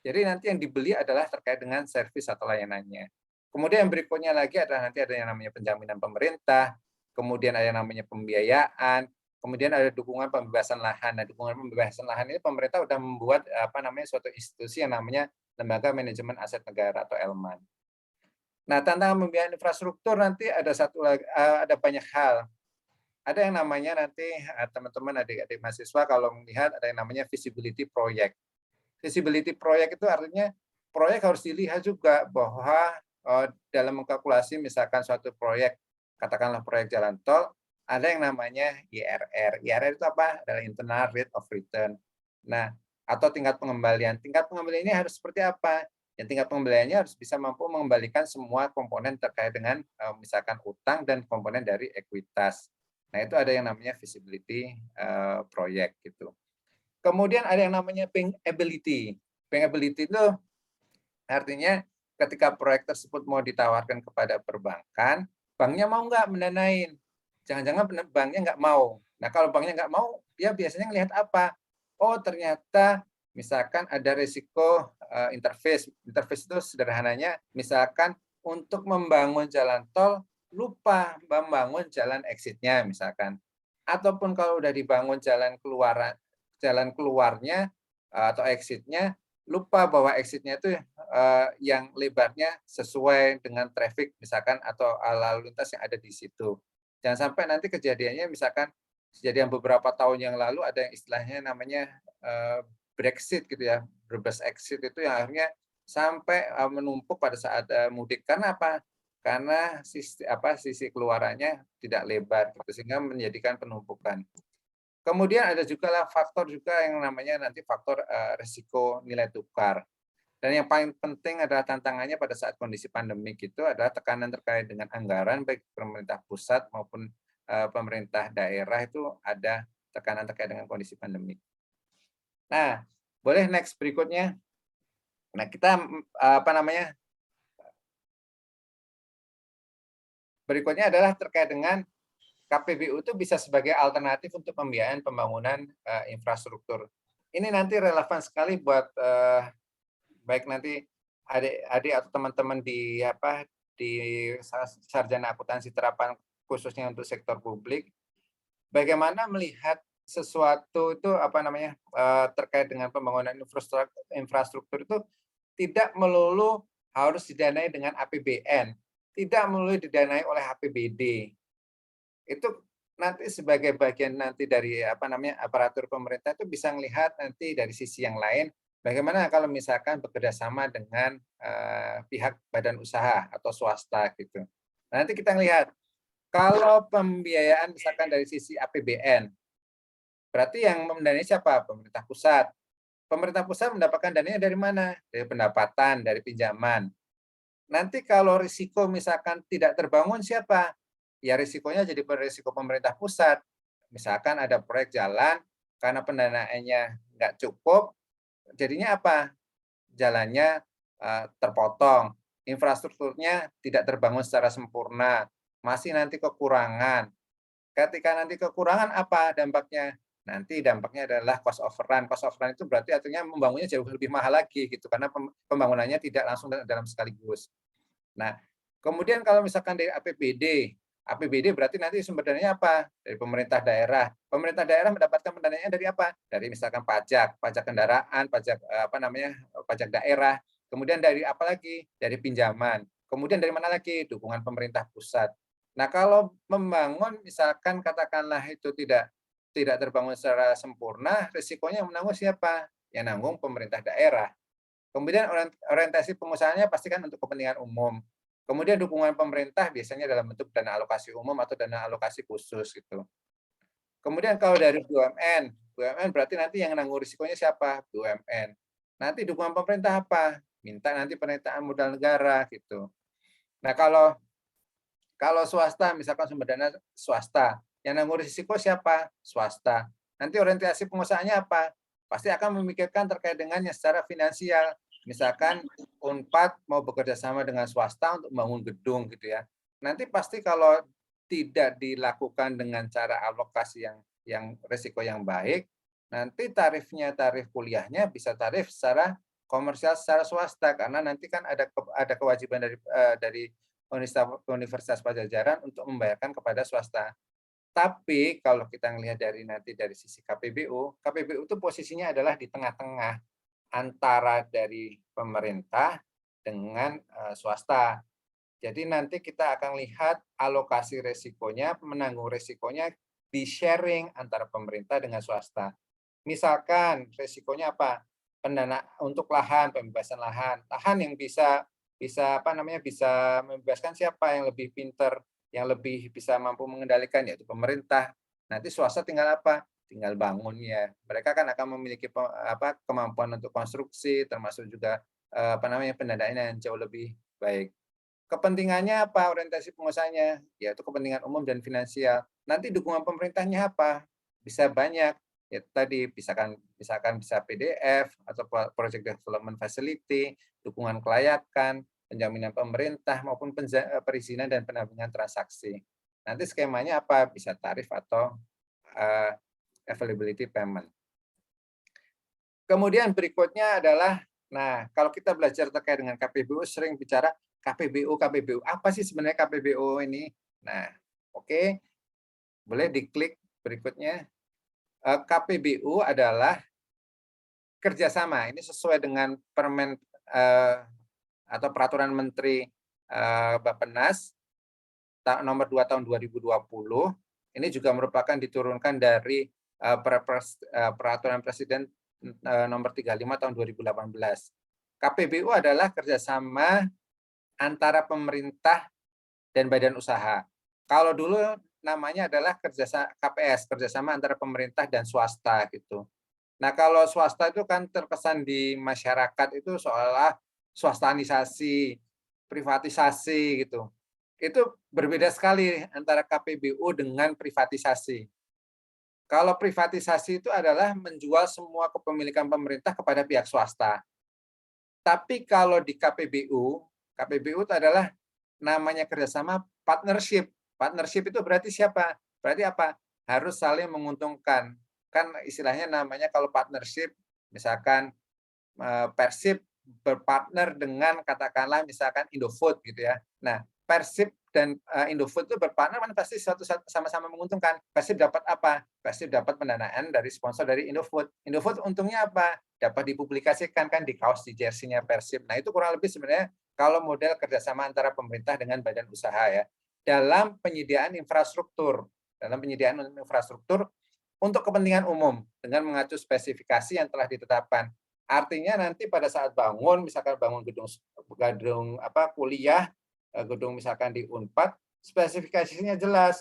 Jadi nanti yang dibeli adalah terkait dengan servis atau layanannya. Kemudian yang berikutnya lagi adalah nanti ada yang namanya penjaminan pemerintah, kemudian ada yang namanya pembiayaan, kemudian ada dukungan pembebasan lahan. Nah, dukungan pembebasan lahan ini pemerintah sudah membuat suatu institusi yang namanya Lembaga Manajemen Aset Negara atau LMAN. Nah, tantangan pembiayaan infrastruktur nanti ada banyak hal. Ada yang namanya nanti teman-teman adik-adik mahasiswa kalau melihat ada yang namanya feasibility project. Feasibility project itu artinya proyek harus dilihat juga bahwa dalam mengkalkulasi misalkan suatu proyek, katakanlah proyek jalan tol, ada yang namanya IRR. IRR itu apa? Adalah internal rate of return. Nah, atau tingkat pengembalian. Tingkat pengembalian ini harus seperti apa? Yang tingkat pengembaliannya harus bisa mampu mengembalikan semua komponen terkait dengan misalkan utang dan komponen dari ekuitas. Nah, itu ada yang namanya feasibility project gitu. Kemudian ada yang namanya bankability. Bankability itu artinya ketika proyek tersebut mau ditawarkan kepada perbankan, banknya mau nggak mendanain? Jangan-jangan banknya nggak mau. Nah, kalau banknya nggak mau, dia biasanya ngelihat apa? Oh, ternyata misalkan ada risiko interface. Interface itu sederhananya, misalkan untuk membangun jalan tol, lupa membangun jalan exit-nya misalkan. Ataupun kalau udah dibangun jalan keluarnya atau exit-nya, lupa bahwa exit-nya itu yang lebarnya sesuai dengan traffic misalkan atau lalu lintas yang ada di situ. Jangan sampai nanti kejadiannya misalkan kejadian beberapa tahun yang lalu ada yang istilahnya namanya Brexit gitu ya, reverse exit itu yang akhirnya sampai menumpuk pada saat mudik. Karena apa? Karena sisi keluarannya tidak lebar gitu, sehingga menjadikan penumpukan. Kemudian ada juga faktor juga yang namanya nanti faktor risiko nilai tukar. Dan yang paling penting adalah tantangannya pada saat kondisi pandemik itu adalah tekanan terkait dengan anggaran baik pemerintah pusat maupun pemerintah daerah itu ada tekanan terkait dengan kondisi pandemik. Nah, boleh next berikutnya. Nah, kita berikutnya adalah terkait dengan KPBU itu bisa sebagai alternatif untuk pembiayaan pembangunan infrastruktur. Ini nanti relevan sekali buat baik nanti adik-adik atau teman-teman di sarjana akuntansi terapan khususnya untuk sektor publik. Bagaimana melihat sesuatu itu terkait dengan pembangunan infrastruktur itu tidak melulu harus didanai dengan APBN, tidak melulu didanai oleh APBD. Itu nanti sebagai bagian nanti dari aparatur pemerintah itu bisa melihat nanti dari sisi yang lain Bagaimana kalau misalkan bekerja sama dengan pihak badan usaha atau swasta gitu. Nanti kita lihat kalau pembiayaan misalkan dari sisi APBN, berarti yang mendanai siapa? Pemerintah pusat. Pemerintah pusat mendapatkan dananya dari mana? Dari pendapatan, dari pinjaman. Nanti kalau risiko misalkan tidak terbangun siapa? Ya risikonya jadi risiko pemerintah pusat. Misalkan ada proyek jalan, karena pendanaannya nggak cukup, jadinya apa? Jalannya terpotong, infrastrukturnya tidak terbangun secara sempurna, masih nanti kekurangan. Ketika nanti kekurangan apa dampaknya? Nanti dampaknya adalah cost of run. Cost of run itu berarti artinya membangunnya jauh lebih mahal lagi gitu karena pembangunannya tidak langsung dalam sekaligus. Nah, kemudian kalau misalkan dari APBD berarti nanti sumber dananya apa? Dari pemerintah daerah. Pemerintah daerah mendapatkan pendanaannya dari apa? Dari misalkan pajak kendaraan, pajak daerah. Kemudian dari apa lagi? Dari pinjaman. Kemudian dari mana lagi? Dukungan pemerintah pusat. Nah, kalau membangun misalkan katakanlah itu tidak terbangun secara sempurna, risikonya yang menanggung siapa? Yang nanggung pemerintah daerah. Kemudian orientasi pengusahanya pastikan untuk kepentingan umum. Kemudian dukungan pemerintah biasanya dalam bentuk dana alokasi umum atau dana alokasi khusus gitu. Kemudian kalau dari BUMN berarti nanti yang nanggung risikonya siapa? BUMN. Nanti dukungan pemerintah apa? Minta nanti penerimaan modal negara gitu. Nah, kalau swasta misalkan sumber dana swasta, yang nanggung risiko siapa? Swasta. Nanti orientasi pengusahanya apa? Pasti akan memikirkan terkait dengannya secara finansial. Misalkan Unpad mau bekerja sama dengan swasta untuk membangun gedung gitu ya. Nanti pasti kalau tidak dilakukan dengan cara alokasi yang risiko yang baik, nanti tarif kuliahnya bisa tarif secara komersial secara swasta karena nanti kan ada kewajiban dari Universitas Padjadjaran untuk membayarkan kepada swasta. Tapi kalau kita melihat dari sisi KPBU itu posisinya adalah di tengah-tengah antara dari pemerintah dengan swasta. Jadi nanti kita akan lihat alokasi resikonya, menanggung resikonya di sharing antara pemerintah dengan swasta. Misalkan resikonya apa? Pendana untuk lahan, pembebasan lahan. Lahan yang bisa membebaskan siapa yang lebih pinter, yang lebih bisa mampu mengendalikan yaitu pemerintah. Nanti swasta tinggal apa? Tinggal bangunnya. Mereka kan akan memiliki kemampuan untuk konstruksi, termasuk juga pendanaan yang jauh lebih baik. Kepentingannya apa? Orientasi pengusahanya yaitu kepentingan umum dan finansial. Nanti dukungan pemerintahnya apa? Bisa banyak. Ya tadi misalkan bisa PDF atau Project Development Facility, dukungan kelayakan, penjaminan pemerintah maupun perizinan dan pendampingan transaksi. Nanti skemanya apa? Bisa tarif atau availability payment. Kemudian berikutnya adalah, nah kalau kita belajar terkait dengan KPBU sering bicara KPBU. Apa sih sebenarnya KPBU ini? Nah, oke. Boleh diklik berikutnya. KPBU adalah kerjasama. Ini sesuai dengan Permen atau Peraturan Menteri Bappenas nomor 2 tahun 2020. Ini juga merupakan diturunkan dari Peraturan Presiden nomor 35 tahun 2018. KPBU adalah kerjasama antara pemerintah dan badan usaha. Kalau dulu namanya adalah KPS, kerjasama antara pemerintah dan swasta gitu. Nah, kalau swasta itu kan terkesan di masyarakat itu seolah swastanisasi, privatisasi gitu. Itu berbeda sekali antara KPBU dengan privatisasi. Kalau privatisasi itu adalah menjual semua kepemilikan pemerintah kepada pihak swasta. Tapi kalau di KPBU itu adalah namanya kerjasama partnership. Partnership itu berarti siapa? Berarti apa? Harus saling menguntungkan. Kan istilahnya namanya kalau partnership, misalkan Persib berpartner dengan katakanlah misalkan Indofood gitu ya. Nah, Persib dan Indofood itu berpartner kan pasti sama-sama menguntungkan. Persib dapat apa? Persib dapat pendanaan dari sponsor dari Indofood. Indofood untungnya apa? Dapat dipublikasikan kan di kaos, di jersey-nya Persib. Nah, itu kurang lebih sebenarnya kalau model kerjasama antara pemerintah dengan badan usaha ya. Dalam penyediaan infrastruktur. Untuk kepentingan umum dengan mengacu spesifikasi yang telah ditetapkan. Artinya nanti pada saat bangun, misalkan bangun gedung kuliah, gedung misalkan di Unpad, spesifikasinya jelas.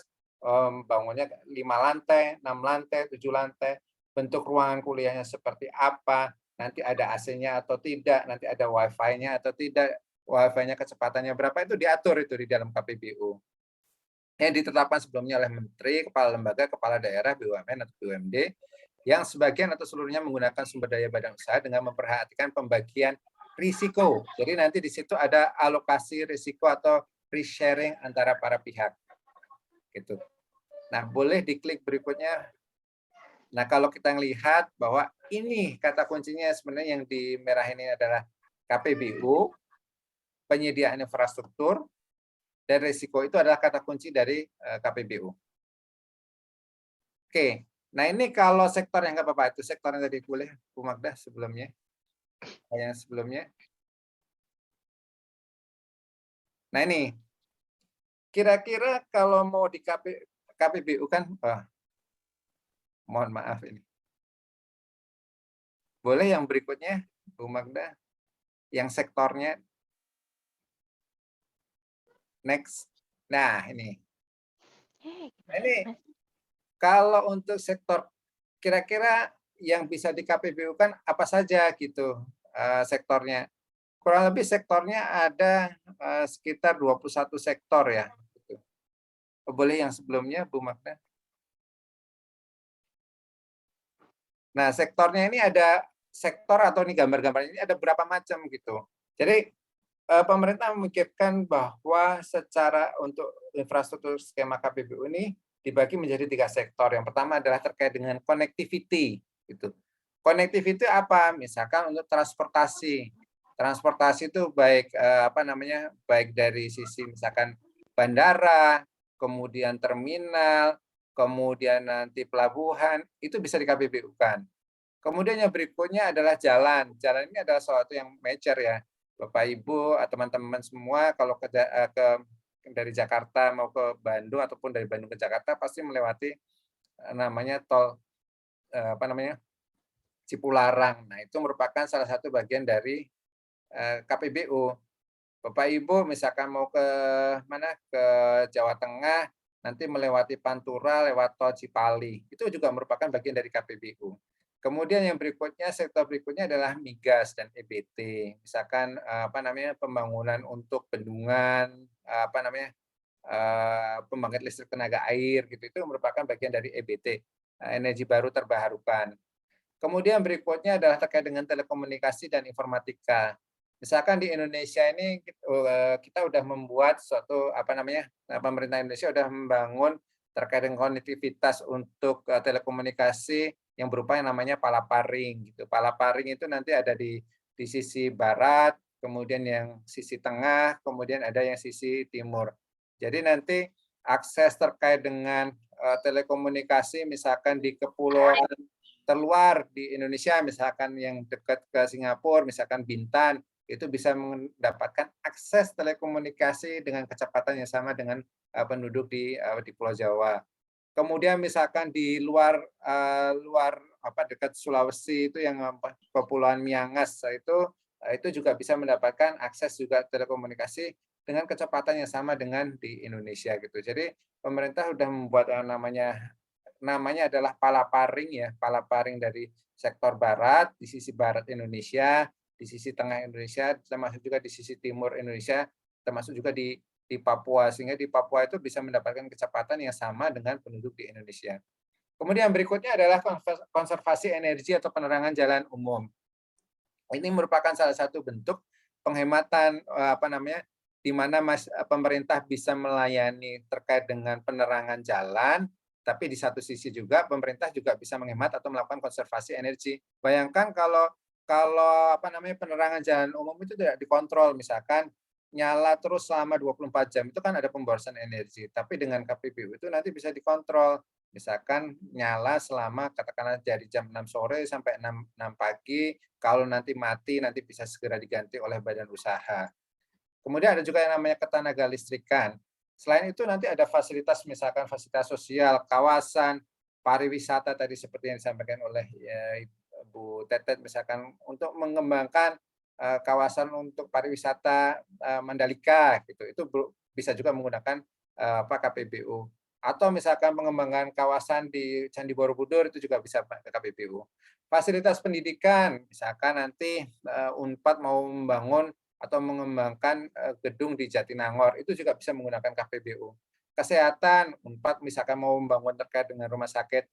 Bangunnya 5 lantai, 6 lantai, 7 lantai, bentuk ruangan kuliahnya seperti apa, nanti ada AC-nya atau tidak, nanti ada Wi-Fi-nya atau tidak, Wi-Fi-nya kecepatannya berapa, itu diatur itu di dalam KPBU. Yang ditetapkan sebelumnya oleh Menteri, Kepala Lembaga, Kepala Daerah, BUMN atau BUMD, yang sebagian atau seluruhnya menggunakan sumber daya badan usaha dengan memperhatikan pembagian risiko. Jadi nanti di situ ada alokasi risiko atau risk sharing antara para pihak. Gitu. Nah, boleh diklik berikutnya. Nah, kalau kita melihat bahwa ini kata kuncinya sebenarnya yang di merah ini adalah KPBU, penyediaan infrastruktur, dan risiko itu adalah kata kunci dari KPBU. Oke, nah ini kalau sektor yang nggak apa-apa, itu sektor yang tadi boleh Bu Magda sebelumnya. Yang sebelumnya. Nah ini, kira-kira kalau mau di KPBU kan, mohon maaf ini. Boleh yang berikutnya, Bu Magda, yang sektornya. Next. Nah ini. Nah, ini kalau untuk sektor, kira-kira yang bisa di KPBU kan apa saja gitu sektornya. Kurang lebih sektornya ada sekitar 21 sektor ya. Boleh yang sebelumnya, Bu Magda? Nah, sektornya ini ada sektor atau ini gambar-gambar ini ada berapa macam gitu. Jadi pemerintah memikirkan bahwa secara untuk infrastruktur skema KPBU ini dibagi menjadi 3 sektor. Yang pertama adalah terkait dengan connectivity gitu. Connectivity apa? Misalkan untuk transportasi. Transportasi itu baik baik dari sisi misalkan bandara, kemudian terminal, kemudian nanti pelabuhan, itu bisa di KPBU-kan. Kemudian yang berikutnya adalah jalan. Jalan ini adalah sesuatu yang major ya. Bapak Ibu, teman-teman semua kalau dari Jakarta mau ke Bandung ataupun dari Bandung ke Jakarta pasti melewati namanya tol Cipularang. Nah, itu merupakan salah satu bagian dari KPBU. Bapak Ibu misalkan mau ke mana, ke Jawa Tengah, nanti melewati Pantura lewat tol Cipali. Itu juga merupakan bagian dari KPBU. Kemudian yang berikutnya, sektor berikutnya adalah migas dan EBT. Misalkan pembangunan untuk bendungan, pembangkit listrik tenaga air gitu, itu merupakan bagian dari EBT, energi baru terbarukan. Kemudian berikutnya adalah terkait dengan telekomunikasi dan informatika. Misalkan di Indonesia ini kita udah membuat suatu pemerintah Indonesia udah membangun terkait dengan konektivitas untuk telekomunikasi yang berupa yang namanya palaparing gitu. Palaparing itu nanti ada di sisi barat, kemudian yang sisi tengah, kemudian ada yang sisi timur. Jadi nanti akses terkait dengan telekomunikasi misalkan di kepulauan terluar di Indonesia, misalkan yang dekat ke Singapura, misalkan Bintan, itu bisa mendapatkan akses telekomunikasi dengan kecepatan yang sama dengan penduduk di Pulau Jawa. Kemudian misalkan di luar dekat Sulawesi itu yang Kepulauan Miangas itu juga bisa mendapatkan akses juga telekomunikasi dengan kecepatan yang sama dengan di Indonesia gitu. Jadi pemerintah sudah membuat namanya adalah palaparing ya, palaparing dari sektor barat, di sisi barat Indonesia, di sisi tengah Indonesia, termasuk juga di sisi timur Indonesia, termasuk juga di Papua, sehingga di Papua itu bisa mendapatkan kecepatan yang sama dengan penduduk di Indonesia. Kemudian berikutnya adalah konservasi energi atau penerangan jalan umum. Ini merupakan salah satu bentuk penghematan di mana pemerintah bisa melayani terkait dengan penerangan jalan, tapi di satu sisi juga pemerintah juga bisa menghemat atau melakukan konservasi energi. Bayangkan kalau penerangan jalan umum itu tidak dikontrol, misalkan nyala terus selama 24 jam, itu kan ada pemborosan energi. Tapi dengan KPBU itu nanti bisa dikontrol. Misalkan nyala selama katakanlah dari jam 6 sore sampai 6 pagi, kalau nanti mati nanti bisa segera diganti oleh badan usaha. Kemudian ada juga yang namanya ketenaga listrikan. Selain itu nanti ada fasilitas, misalkan fasilitas sosial, kawasan, pariwisata tadi seperti yang disampaikan oleh Bu Tetet misalkan untuk mengembangkan kawasan untuk pariwisata Mandalika gitu. Itu bisa juga menggunakan KPBU. Atau misalkan pengembangan kawasan di Candi Borobudur itu juga bisa pakai KPBU. Fasilitas pendidikan, misalkan nanti Unpad mau membangun atau mengembangkan gedung di Jatinangor, itu juga bisa menggunakan KPBU. Kesehatan, Unpad misalkan mau membangun terkait dengan rumah sakit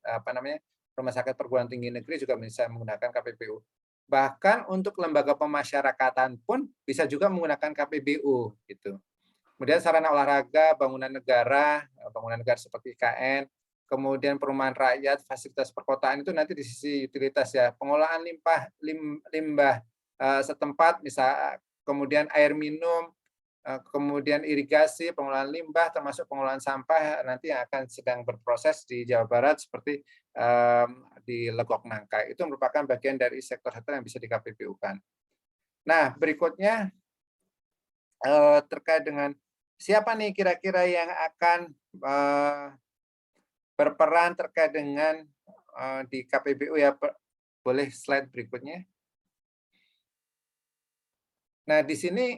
rumah sakit perguruan tinggi negeri juga bisa menggunakan KPBU. Bahkan untuk lembaga pemasyarakatan pun bisa juga menggunakan KPBU gitu. Kemudian sarana olahraga, bangunan negara seperti IKN, kemudian perumahan rakyat, fasilitas perkotaan itu nanti di sisi utilitas ya, pengolahan limbah setempat, misal kemudian air minum, kemudian irigasi, pengolahan limbah, termasuk pengolahan sampah nanti yang akan sedang berproses di Jawa Barat seperti di Legok Nangka. Itu merupakan bagian dari sektor-sektor yang bisa di KPBU-kan. Nah, berikutnya terkait dengan siapa nih kira-kira yang akan berperan terkait dengan di KPBU ya, boleh slide berikutnya. Nah, di sini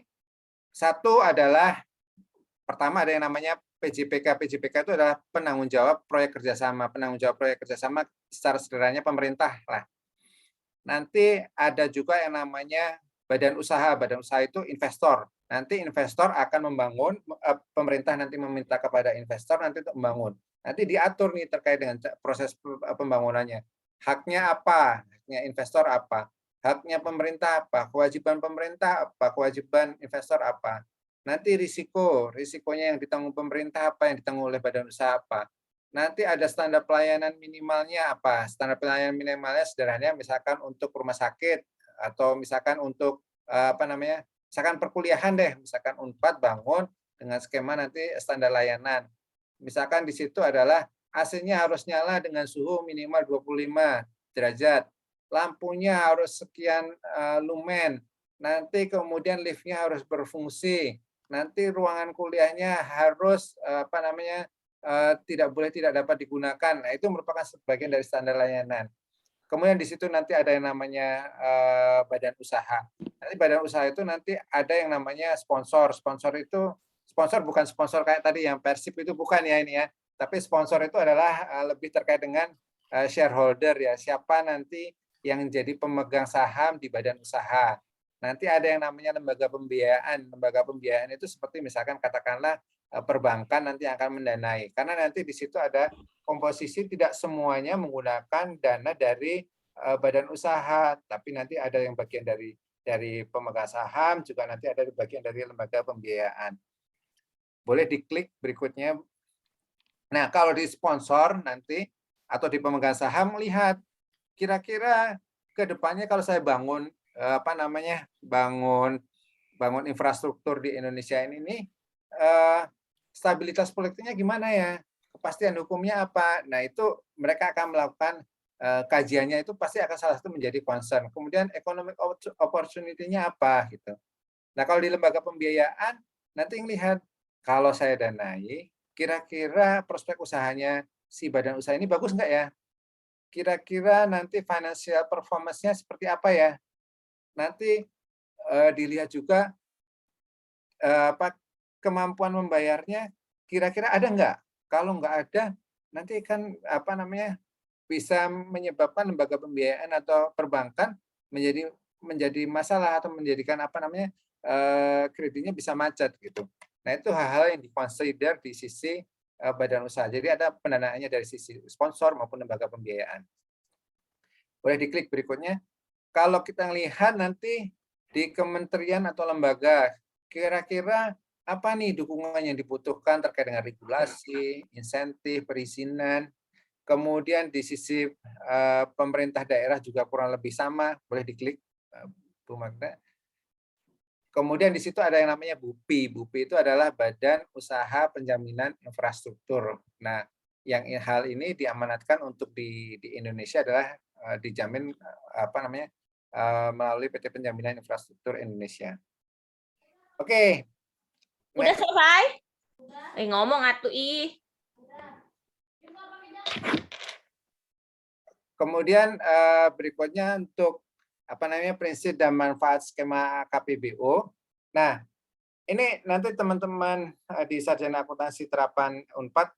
satu adalah pertama ada yang namanya PJPK. PJPK itu adalah penanggung jawab proyek kerjasama. Penanggung jawab proyek kerjasama secara sederhananya pemerintah lah. Nanti ada juga yang namanya badan usaha. Badan usaha itu investor. Nanti investor akan membangun, pemerintah nanti meminta kepada investor nanti untuk membangun. Nanti diatur nih terkait dengan proses pembangunannya. Haknya apa? Haknya investor apa? Haknya pemerintah apa? Kewajiban pemerintah apa? Kewajiban investor apa? Nanti risikonya yang ditanggung pemerintah apa? Yang ditanggung oleh badan usaha apa? Nanti ada standar pelayanan minimalnya apa? Standar pelayanan minimalnya sederhananya misalkan untuk rumah sakit atau misalkan untuk misalkan perkuliahan deh, misalkan Unpad bangun dengan skema nanti standar layanan. Misalkan di situ adalah AC-nya harus nyala dengan suhu minimal 25 derajat. Lampunya harus sekian lumen. Nanti kemudian liftnya harus berfungsi. Nanti ruangan kuliahnya harus tidak dapat digunakan. Nah, itu merupakan sebagian dari standar layanan. Kemudian di situ nanti ada yang namanya badan usaha. Nanti badan usaha itu nanti ada yang namanya sponsor. Sponsor bukan sponsor kayak tadi yang Persib itu bukan ya ini ya. Tapi sponsor itu adalah lebih terkait dengan shareholder ya. Siapa nanti yang jadi pemegang saham di badan usaha. Nanti ada yang namanya lembaga pembiayaan. Lembaga pembiayaan itu seperti misalkan katakanlah perbankan nanti akan mendanai. Karena nanti di situ ada komposisi tidak semuanya menggunakan dana dari badan usaha, tapi nanti ada yang bagian dari pemegang saham, juga nanti ada bagian dari lembaga pembiayaan. Boleh diklik berikutnya. Nah, kalau di sponsor nanti atau di pemegang saham melihat kira-kira ke depannya kalau saya bangun bangun infrastruktur di Indonesia ini stabilitas politiknya gimana ya? Kepastian hukumnya apa? Nah, itu mereka akan melakukan kajiannya, itu pasti akan salah satu menjadi concern. Kemudian economic opportunity-nya apa gitu. Nah, kalau di lembaga pembiayaan nanti lihat kalau saya danai, kira-kira prospek usahanya si badan usaha ini bagus nggak ya? Kira-kira nanti financial performance-nya seperti apa ya? Nanti dilihat juga kemampuan membayarnya kira-kira ada nggak? Kalau nggak ada, nanti kan bisa menyebabkan lembaga pembiayaan atau perbankan menjadi masalah atau menjadikan kreditnya bisa macet gitu. Nah, itu hal-hal yang diconsider di sisi badan usaha. Jadi ada pendanaannya dari sisi sponsor maupun lembaga pembiayaan. Boleh diklik berikutnya. Kalau kita lihat nanti di kementerian atau lembaga, kira-kira apa nih dukungan yang dibutuhkan terkait dengan regulasi, insentif, perizinan. Kemudian di sisi pemerintah daerah juga kurang lebih sama, boleh diklik Bu Magda. Kemudian di situ ada yang namanya BUPI. BUPI itu adalah Badan Usaha Penjaminan Infrastruktur. Nah, yang hal ini diamanatkan untuk di Indonesia adalah dijamin melalui PT Penjaminan Infrastruktur Indonesia. Oke. Udah selesai? Ngomong atuh ih. Kemudian berikutnya untuk prinsip dan manfaat skema KPBO. Nah, ini nanti teman-teman di Sarjana Akuntansi Terapan Unpad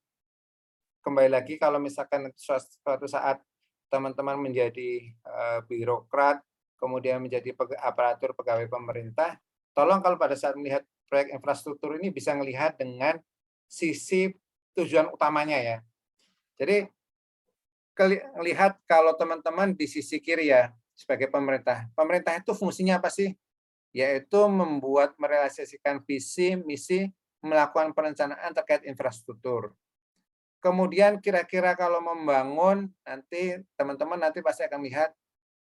kembali lagi kalau misalkan suatu saat teman-teman menjadi birokrat, kemudian menjadi aparatur pegawai pemerintah, tolong kalau pada saat melihat proyek infrastruktur ini bisa melihat dengan sisi tujuan utamanya ya. Jadi lihat kalau teman-teman di sisi kiri ya sebagai pemerintah. Pemerintah itu fungsinya apa sih? Yaitu membuat merealisasikan visi, misi, melakukan perencanaan terkait infrastruktur. Kemudian kira-kira kalau membangun, nanti teman-teman nanti pasti akan lihat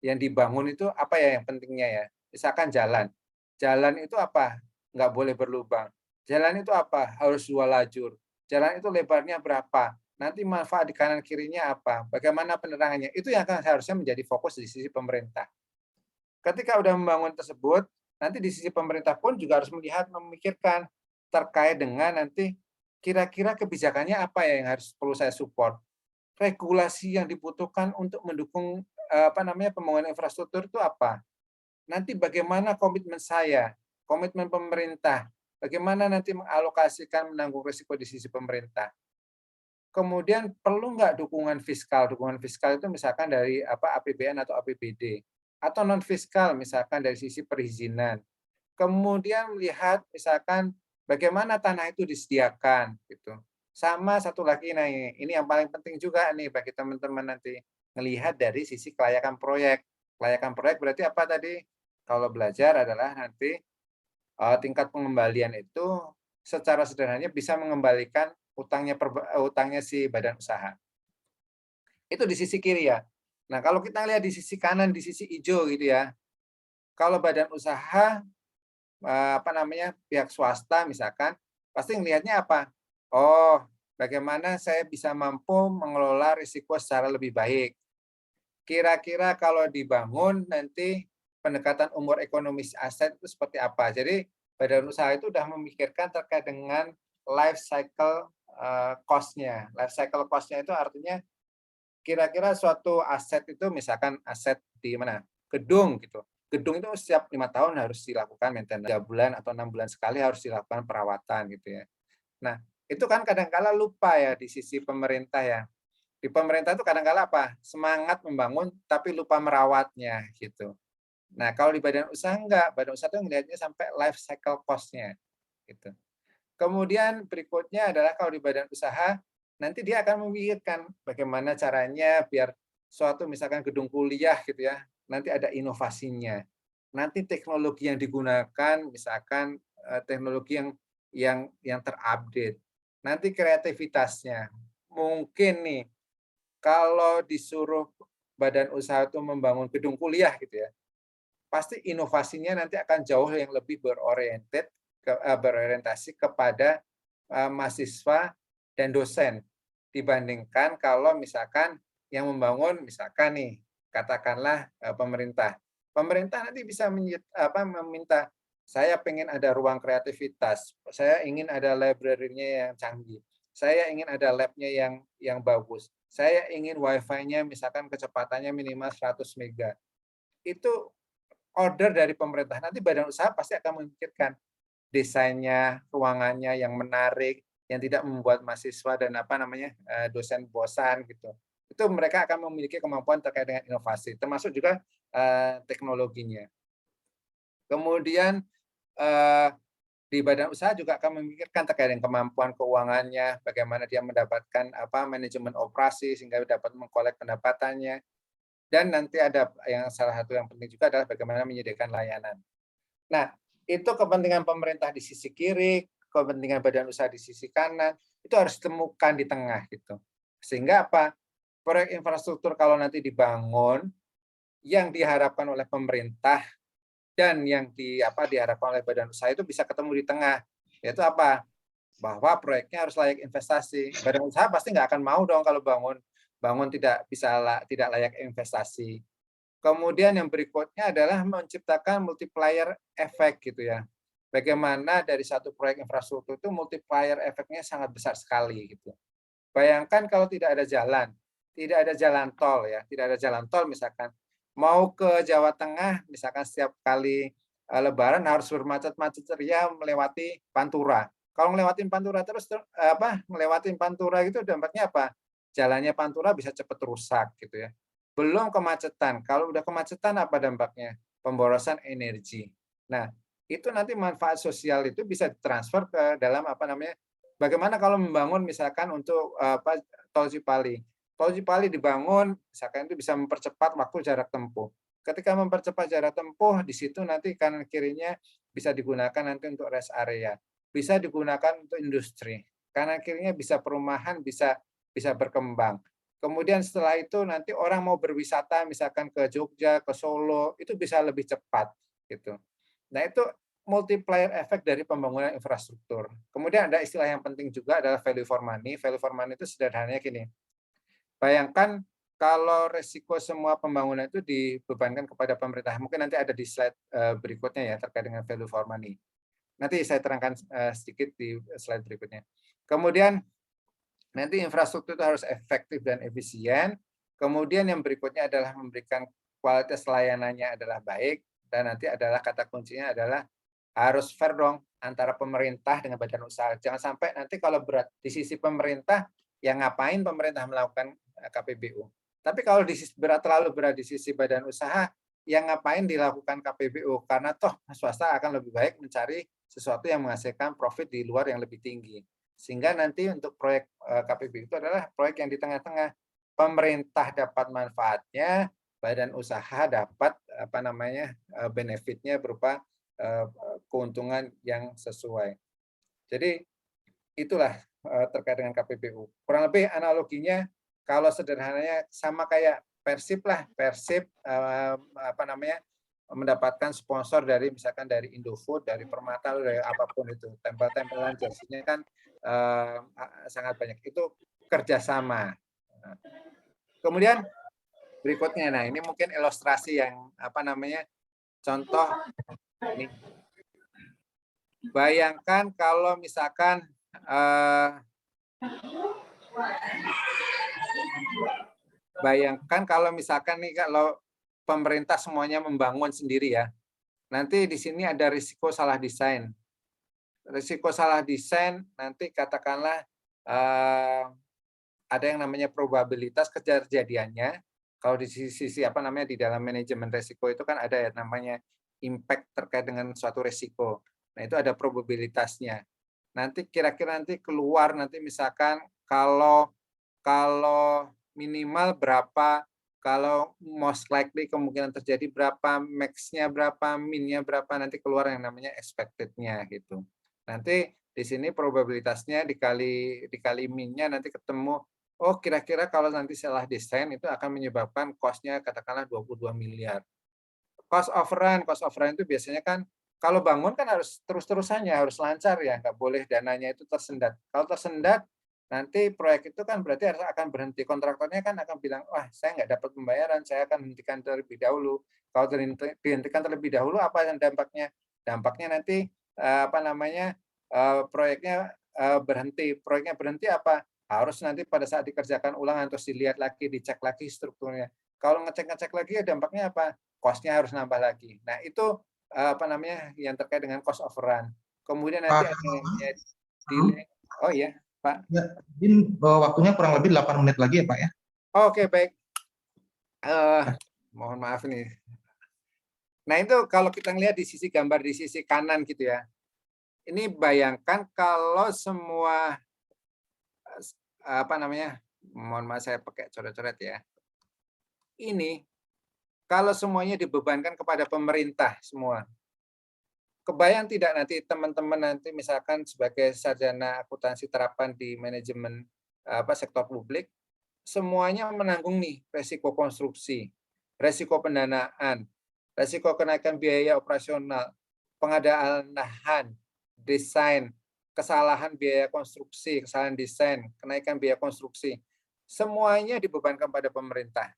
yang dibangun itu apa ya yang pentingnya ya. Misalkan jalan. Jalan itu apa? Nggak boleh berlubang. Jalan itu apa? Harus 2 lajur. Jalan itu lebarnya berapa? Nanti manfaat di kanan kirinya apa? Bagaimana penerangannya? Itu yang akan harusnya menjadi fokus di sisi pemerintah. Ketika udah membangun tersebut, nanti di sisi pemerintah pun juga harus melihat, memikirkan terkait dengan nanti kira-kira kebijakannya apa ya yang harus perlu saya support. Regulasi yang dibutuhkan untuk mendukung pembangunan infrastruktur itu apa? Nanti bagaimana komitmen saya, komitmen pemerintah, bagaimana nanti mengalokasikan menanggung risiko di sisi pemerintah. Kemudian perlu nggak dukungan fiskal? Dukungan fiskal itu misalkan dari APBN atau APBD, atau non fiskal misalkan dari sisi perizinan. Kemudian melihat misalkan bagaimana tanah itu disediakan gitu. Sama satu lagi, nah ini yang paling penting juga nih bagi teman-teman nanti melihat dari sisi kelayakan proyek. Kelayakan proyek berarti apa tadi? Kalau belajar adalah nanti tingkat pengembalian itu secara sederhananya bisa mengembalikan utangnya si badan usaha. Itu di sisi kiri ya. Nah, kalau kita lihat di sisi kanan, di sisi hijau gitu ya. Kalau badan usaha pihak swasta misalkan pasti melihatnya apa? Oh, bagaimana saya bisa mampu mengelola risiko secara lebih baik. Kira-kira kalau dibangun nanti pendekatan umur ekonomis aset itu seperti apa. Jadi badan usaha itu sudah memikirkan terkait dengan life cycle cost-nya. Life cycle cost-nya itu artinya kira-kira suatu aset itu misalkan aset di mana? Gedung gitu. Gedung itu setiap 5 tahun harus dilakukan maintenance, 3 bulan atau 6 bulan sekali harus dilakukan perawatan gitu ya. Nah, itu kan kadang-kala lupa ya di sisi pemerintah ya. Di pemerintah itu kadang-kala apa? Semangat membangun tapi lupa merawatnya gitu. Nah, kalau di badan usaha enggak, badan usaha itu melihatnya sampai life cycle cost-nya gitu. Kemudian berikutnya adalah kalau di badan usaha nanti dia akan memikirkan bagaimana caranya biar suatu misalkan gedung kuliah gitu ya, nanti ada inovasinya. Nanti teknologi yang digunakan misalkan teknologi yang terupdate. Nanti kreativitasnya. Mungkin nih kalau disuruh badan usaha itu membangun gedung kuliah gitu ya, pasti inovasinya nanti akan jauh yang lebih berorientasi kepada mahasiswa dan dosen dibandingkan kalau misalkan yang membangun misalkan nih katakanlah pemerintah. Pemerintah nanti bisa meminta saya pengen ada ruang kreativitas, saya ingin ada library-nya yang canggih, saya ingin ada lab-nya yang bagus, saya ingin wifi-nya misalkan kecepatannya minimal 100 mega. Itu order dari pemerintah. Nanti badan usaha pasti akan memikirkan desainnya, ruangannya yang menarik, yang tidak membuat mahasiswa dan dosen bosan gitu. Itu mereka akan memiliki kemampuan terkait dengan inovasi, termasuk juga teknologinya. Kemudian di badan usaha juga akan memikirkan terkait dengan kemampuan keuangannya, bagaimana dia mendapatkan manajemen operasi sehingga dapat mengkolek pendapatannya. Dan nanti ada yang salah satu yang penting juga adalah bagaimana menyediakan layanan. Nah, itu kepentingan pemerintah di sisi kiri, kepentingan badan usaha di sisi kanan, itu harus ditemukan di tengah gitu. Sehingga apa? Proyek infrastruktur kalau nanti dibangun, yang diharapkan oleh pemerintah dan yang diharapkan oleh badan usaha itu bisa ketemu di tengah. Yaitu apa? Bahwa proyeknya harus layak investasi. Badan usaha pasti nggak akan mau dong kalau bangun tidak layak investasi. Kemudian yang berikutnya adalah menciptakan multiplier effect gitu ya. Bagaimana dari satu proyek infrastruktur itu multiplier efeknya sangat besar sekali gitu. Bayangkan kalau tidak ada jalan, tidak ada jalan tol ya, tidak ada jalan tol misalkan mau ke Jawa Tengah misalkan setiap kali Lebaran harus bermacet-macet ceria melewati Pantura. Kalau melewati Pantura terus melewati Pantura itu dampaknya apa? Jalannya Pantura bisa cepat rusak gitu ya. Belum kemacetan. Kalau udah kemacetan apa dampaknya? Pemborosan energi. Nah, itu nanti manfaat sosial itu bisa ditransfer ke dalam bagaimana kalau membangun misalkan untuk tol Cipali. Tol Cipali dibangun, misalkan itu bisa mempercepat waktu jarak tempuh. Ketika mempercepat jarak tempuh, di situ nanti kanan kirinya bisa digunakan nanti untuk rest area, bisa digunakan untuk industri, kanan kirinya bisa perumahan, bisa berkembang. Kemudian setelah itu nanti orang mau berwisata, misalkan ke Jogja, ke Solo, itu bisa lebih cepat, gitu. Nah itu multiplier efek dari pembangunan infrastruktur. Kemudian ada istilah yang penting juga adalah value for money. Value for money itu sederhananya gini. Bayangkan kalau resiko semua pembangunan itu dibebankan kepada pemerintah. Mungkin nanti ada di slide berikutnya ya terkait dengan value for money. Nanti saya terangkan sedikit di slide berikutnya. Kemudian nanti infrastruktur itu harus efektif dan efisien. Kemudian yang berikutnya adalah memberikan kualitas layanannya adalah baik. Dan nanti adalah kata kuncinya adalah harus fair dong antara pemerintah dengan badan usaha. Jangan sampai nanti kalau berat di sisi pemerintah, yang ngapain pemerintah melakukan KPBU. Tapi kalau terlalu berat di sisi badan usaha, yang ngapain dilakukan KPBU. Karena toh swasta akan lebih baik mencari sesuatu yang menghasilkan profit di luar yang lebih tinggi. Sehingga nanti untuk proyek KPBU itu adalah proyek yang di tengah-tengah. Pemerintah dapat manfaatnya, badan usaha dapat benefitnya berupa keuntungan yang sesuai. Jadi itulah terkait dengan KPBU. Kurang lebih analoginya kalau sederhananya sama kayak Persib lah, Persib mendapatkan sponsor dari misalkan dari Indofood, dari Permata, dari apapun itu, tempel-tempelan jersinya kan sangat banyak. Itu kerjasama. Kemudian berikutnya, nah ini mungkin ilustrasi yang contoh ini. Bayangkan kalau misalkan nih kalau pemerintah semuanya membangun sendiri ya. Nanti di sini ada risiko salah desain. Risiko salah desain nanti katakanlah ada yang namanya probabilitas kejadiannya. Kalau di sisi di dalam manajemen risiko itu kan ada ya namanya impact terkait dengan suatu risiko. Nah, itu ada probabilitasnya. Nanti kira-kira nanti keluar nanti misalkan kalau minimal berapa, kalau most likely kemungkinan terjadi berapa, max-nya berapa, min-nya berapa, nanti keluar yang namanya expected-nya gitu. Nanti di sini probabilitasnya dikali min-nya nanti ketemu, oh kira-kira kalau nanti salah desain itu akan menyebabkan cost-nya katakanlah 22 miliar. Cost of run itu biasanya kan kalau bangun kan harus terus-terusannya, harus lancar ya, nggak boleh dananya itu tersendat. Kalau tersendat, nanti proyek itu kan berarti akan berhenti. Kontraktornya kan akan bilang, wah saya nggak dapat pembayaran, saya akan hentikan terlebih dahulu. Kalau dihentikan terlebih dahulu, apa yang dampaknya? Dampaknya nanti proyeknya berhenti. Proyeknya berhenti apa? Harus nanti pada saat dikerjakan ulang terus dilihat lagi, dicek lagi strukturnya. Kalau ngecek lagi ya dampaknya apa? Cost-nya harus nambah lagi. Nah itu yang terkait dengan cost overrun. Kemudian nanti ada delay. Oh iya, Pak. Ya, mungkin waktunya kurang lebih 8 menit lagi ya, Pak ya. Oke, baik. Mohon maaf nih. Nah, itu kalau kita lihat di sisi gambar di sisi kanan gitu ya. Ini bayangkan kalau semua mohon maaf saya pakai coret-coret ya. Ini kalau semuanya dibebankan kepada pemerintah semua. Kebayang tidak nanti teman-teman nanti misalkan sebagai sarjana akuntansi terapan di manajemen sektor publik, semuanya menanggung nih resiko konstruksi, resiko pendanaan, resiko kenaikan biaya operasional, pengadaan lahan, desain, kesalahan biaya konstruksi, kesalahan desain, kenaikan biaya konstruksi, semuanya dibebankan pada pemerintah.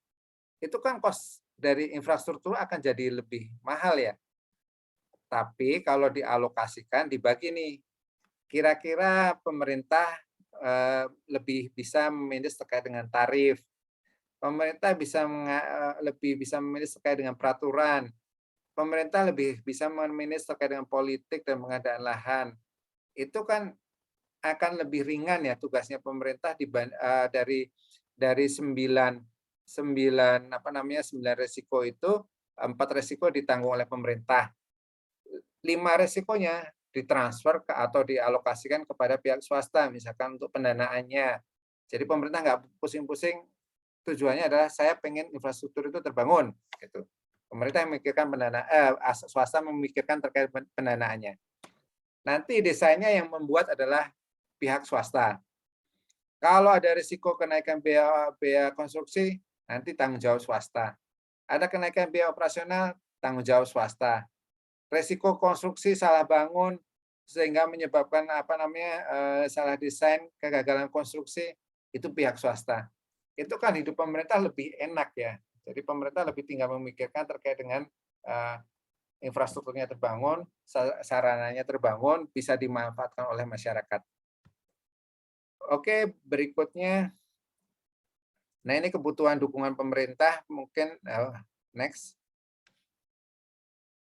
Itu kan kos dari infrastruktur akan jadi lebih mahal ya. Tapi kalau dialokasikan, dibagi nih, kira-kira pemerintah lebih bisa memanage terkait dengan tarif, Pemerintah lebih bisa memanage terkait dengan peraturan. Pemerintah lebih bisa memanage terkait dengan politik dan pengadaan lahan. Itu kan akan lebih ringan ya tugasnya pemerintah dari 9 resiko itu, 4 resiko ditanggung oleh pemerintah. 5 resikonya ditransfer atau dialokasikan kepada pihak swasta, misalkan untuk pendanaannya. Jadi pemerintah nggak pusing-pusing, tujuannya adalah saya pengen infrastruktur itu terbangun. Gitu. Pemerintah memikirkan swasta memikirkan terkait pendanaannya. Nanti desainnya yang membuat adalah pihak swasta. Kalau ada risiko kenaikan biaya konstruksi, nanti tanggung jawab swasta. Ada kenaikan biaya operasional, tanggung jawab swasta. Risiko konstruksi salah bangun sehingga menyebabkan salah desain, kegagalan konstruksi, itu pihak swasta. Itu kan hidup pemerintah lebih enak ya. Jadi pemerintah lebih tinggal memikirkan terkait dengan infrastrukturnya terbangun, sarananya terbangun, bisa dimanfaatkan oleh masyarakat. Oke, berikutnya. Nah, ini kebutuhan dukungan pemerintah, mungkin next.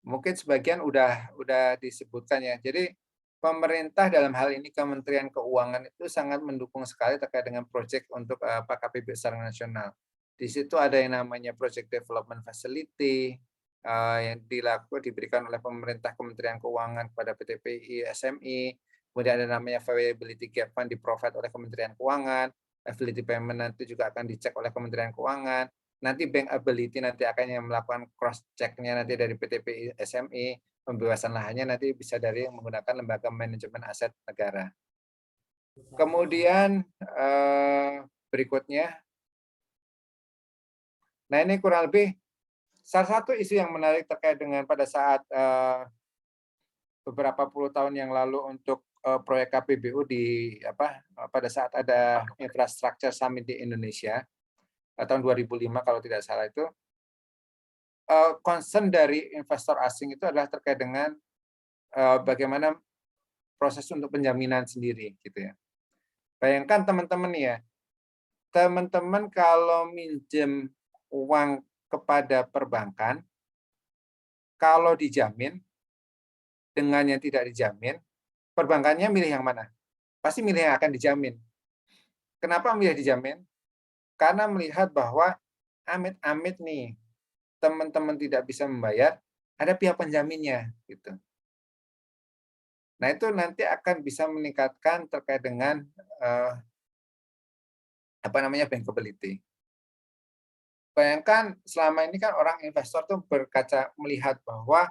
Mungkin sebagian udah disebutkan ya. Jadi pemerintah dalam hal ini Kementerian Keuangan itu sangat mendukung sekali terkait dengan proyek untuk KPB secara nasional. Di situ ada yang namanya Project Development Facility yang diberikan oleh pemerintah Kementerian Keuangan kepada PT PI SMI. Kemudian ada namanya Viability Gap Fund di-provide oleh Kementerian Keuangan. Ability payment nanti juga akan dicek oleh Kementerian Keuangan. Nanti bank ability nanti akan yang melakukan cross check-nya nanti dari PT PI SMI, pembebasan lahannya nanti bisa dari yang menggunakan lembaga manajemen aset negara. Kemudian berikutnya, nah ini kurang lebih salah satu isu yang menarik terkait dengan pada saat beberapa puluh tahun yang lalu untuk proyek KPBU pada saat ada Infrastructure Summit di Indonesia tahun 2005 kalau tidak salah itu, concern dari investor asing itu adalah terkait dengan bagaimana proses untuk penjaminan sendiri gitu ya. Bayangkan teman-teman ya, teman-teman kalau minjem uang kepada perbankan, kalau dijamin dengan yang tidak dijamin, perbankannya milih yang mana? Pasti milih yang akan dijamin. Kenapa milih dijamin? Karena melihat bahwa amit-amit nih, teman-teman tidak bisa membayar, ada pihak penjaminnya gitu. Nah, itu nanti akan bisa meningkatkan terkait dengan bankability. Bayangkan selama ini kan orang investor tuh melihat bahwa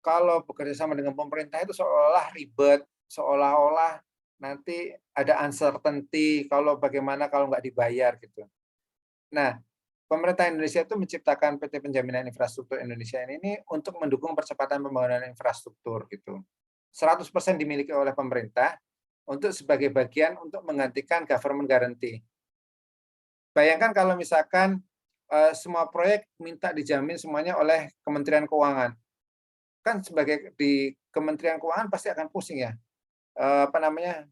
kalau bekerja sama dengan pemerintah itu seolah-olah ribet, seolah-olah nanti ada uncertainty kalau bagaimana kalau nggak dibayar gitu. Nah, pemerintah Indonesia itu menciptakan PT Penjaminan Infrastruktur Indonesia ini untuk mendukung percepatan pembangunan infrastruktur gitu. 100% dimiliki oleh pemerintah untuk sebagai bagian untuk menggantikan government guarantee. Bayangkan kalau misalkan semua proyek minta dijamin semuanya oleh Kementerian Keuangan. Kan sebagai di Kementerian Keuangan pasti akan pusing ya.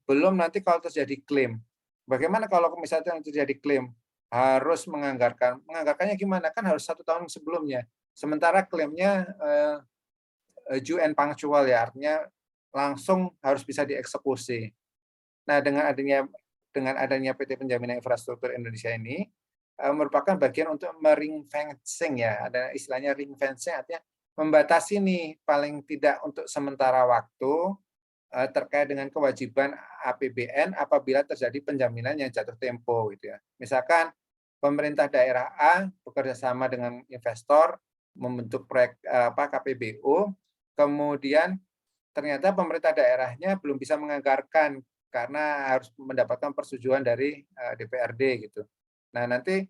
Belum nanti kalau terjadi klaim. Bagaimana kalau misalnya terjadi klaim? Harus menganggarkannya gimana? Kan harus 1 tahun sebelumnya. Sementara klaimnya due and punctual ya, artinya langsung harus bisa dieksekusi. Nah, dengan adanya PT Penjaminan Infrastruktur Indonesia ini merupakan bagian untuk ring fencing ya, ada istilahnya ring fencing, artinya membatasi nih paling tidak untuk sementara waktu terkait dengan kewajiban APBN apabila terjadi penjaminan yang jatuh tempo gitu ya. Misalkan pemerintah daerah A bekerja sama dengan investor membentuk proyek KPBU, kemudian ternyata pemerintah daerahnya belum bisa menganggarkan karena harus mendapatkan persetujuan dari DPRD gitu. Nah, nanti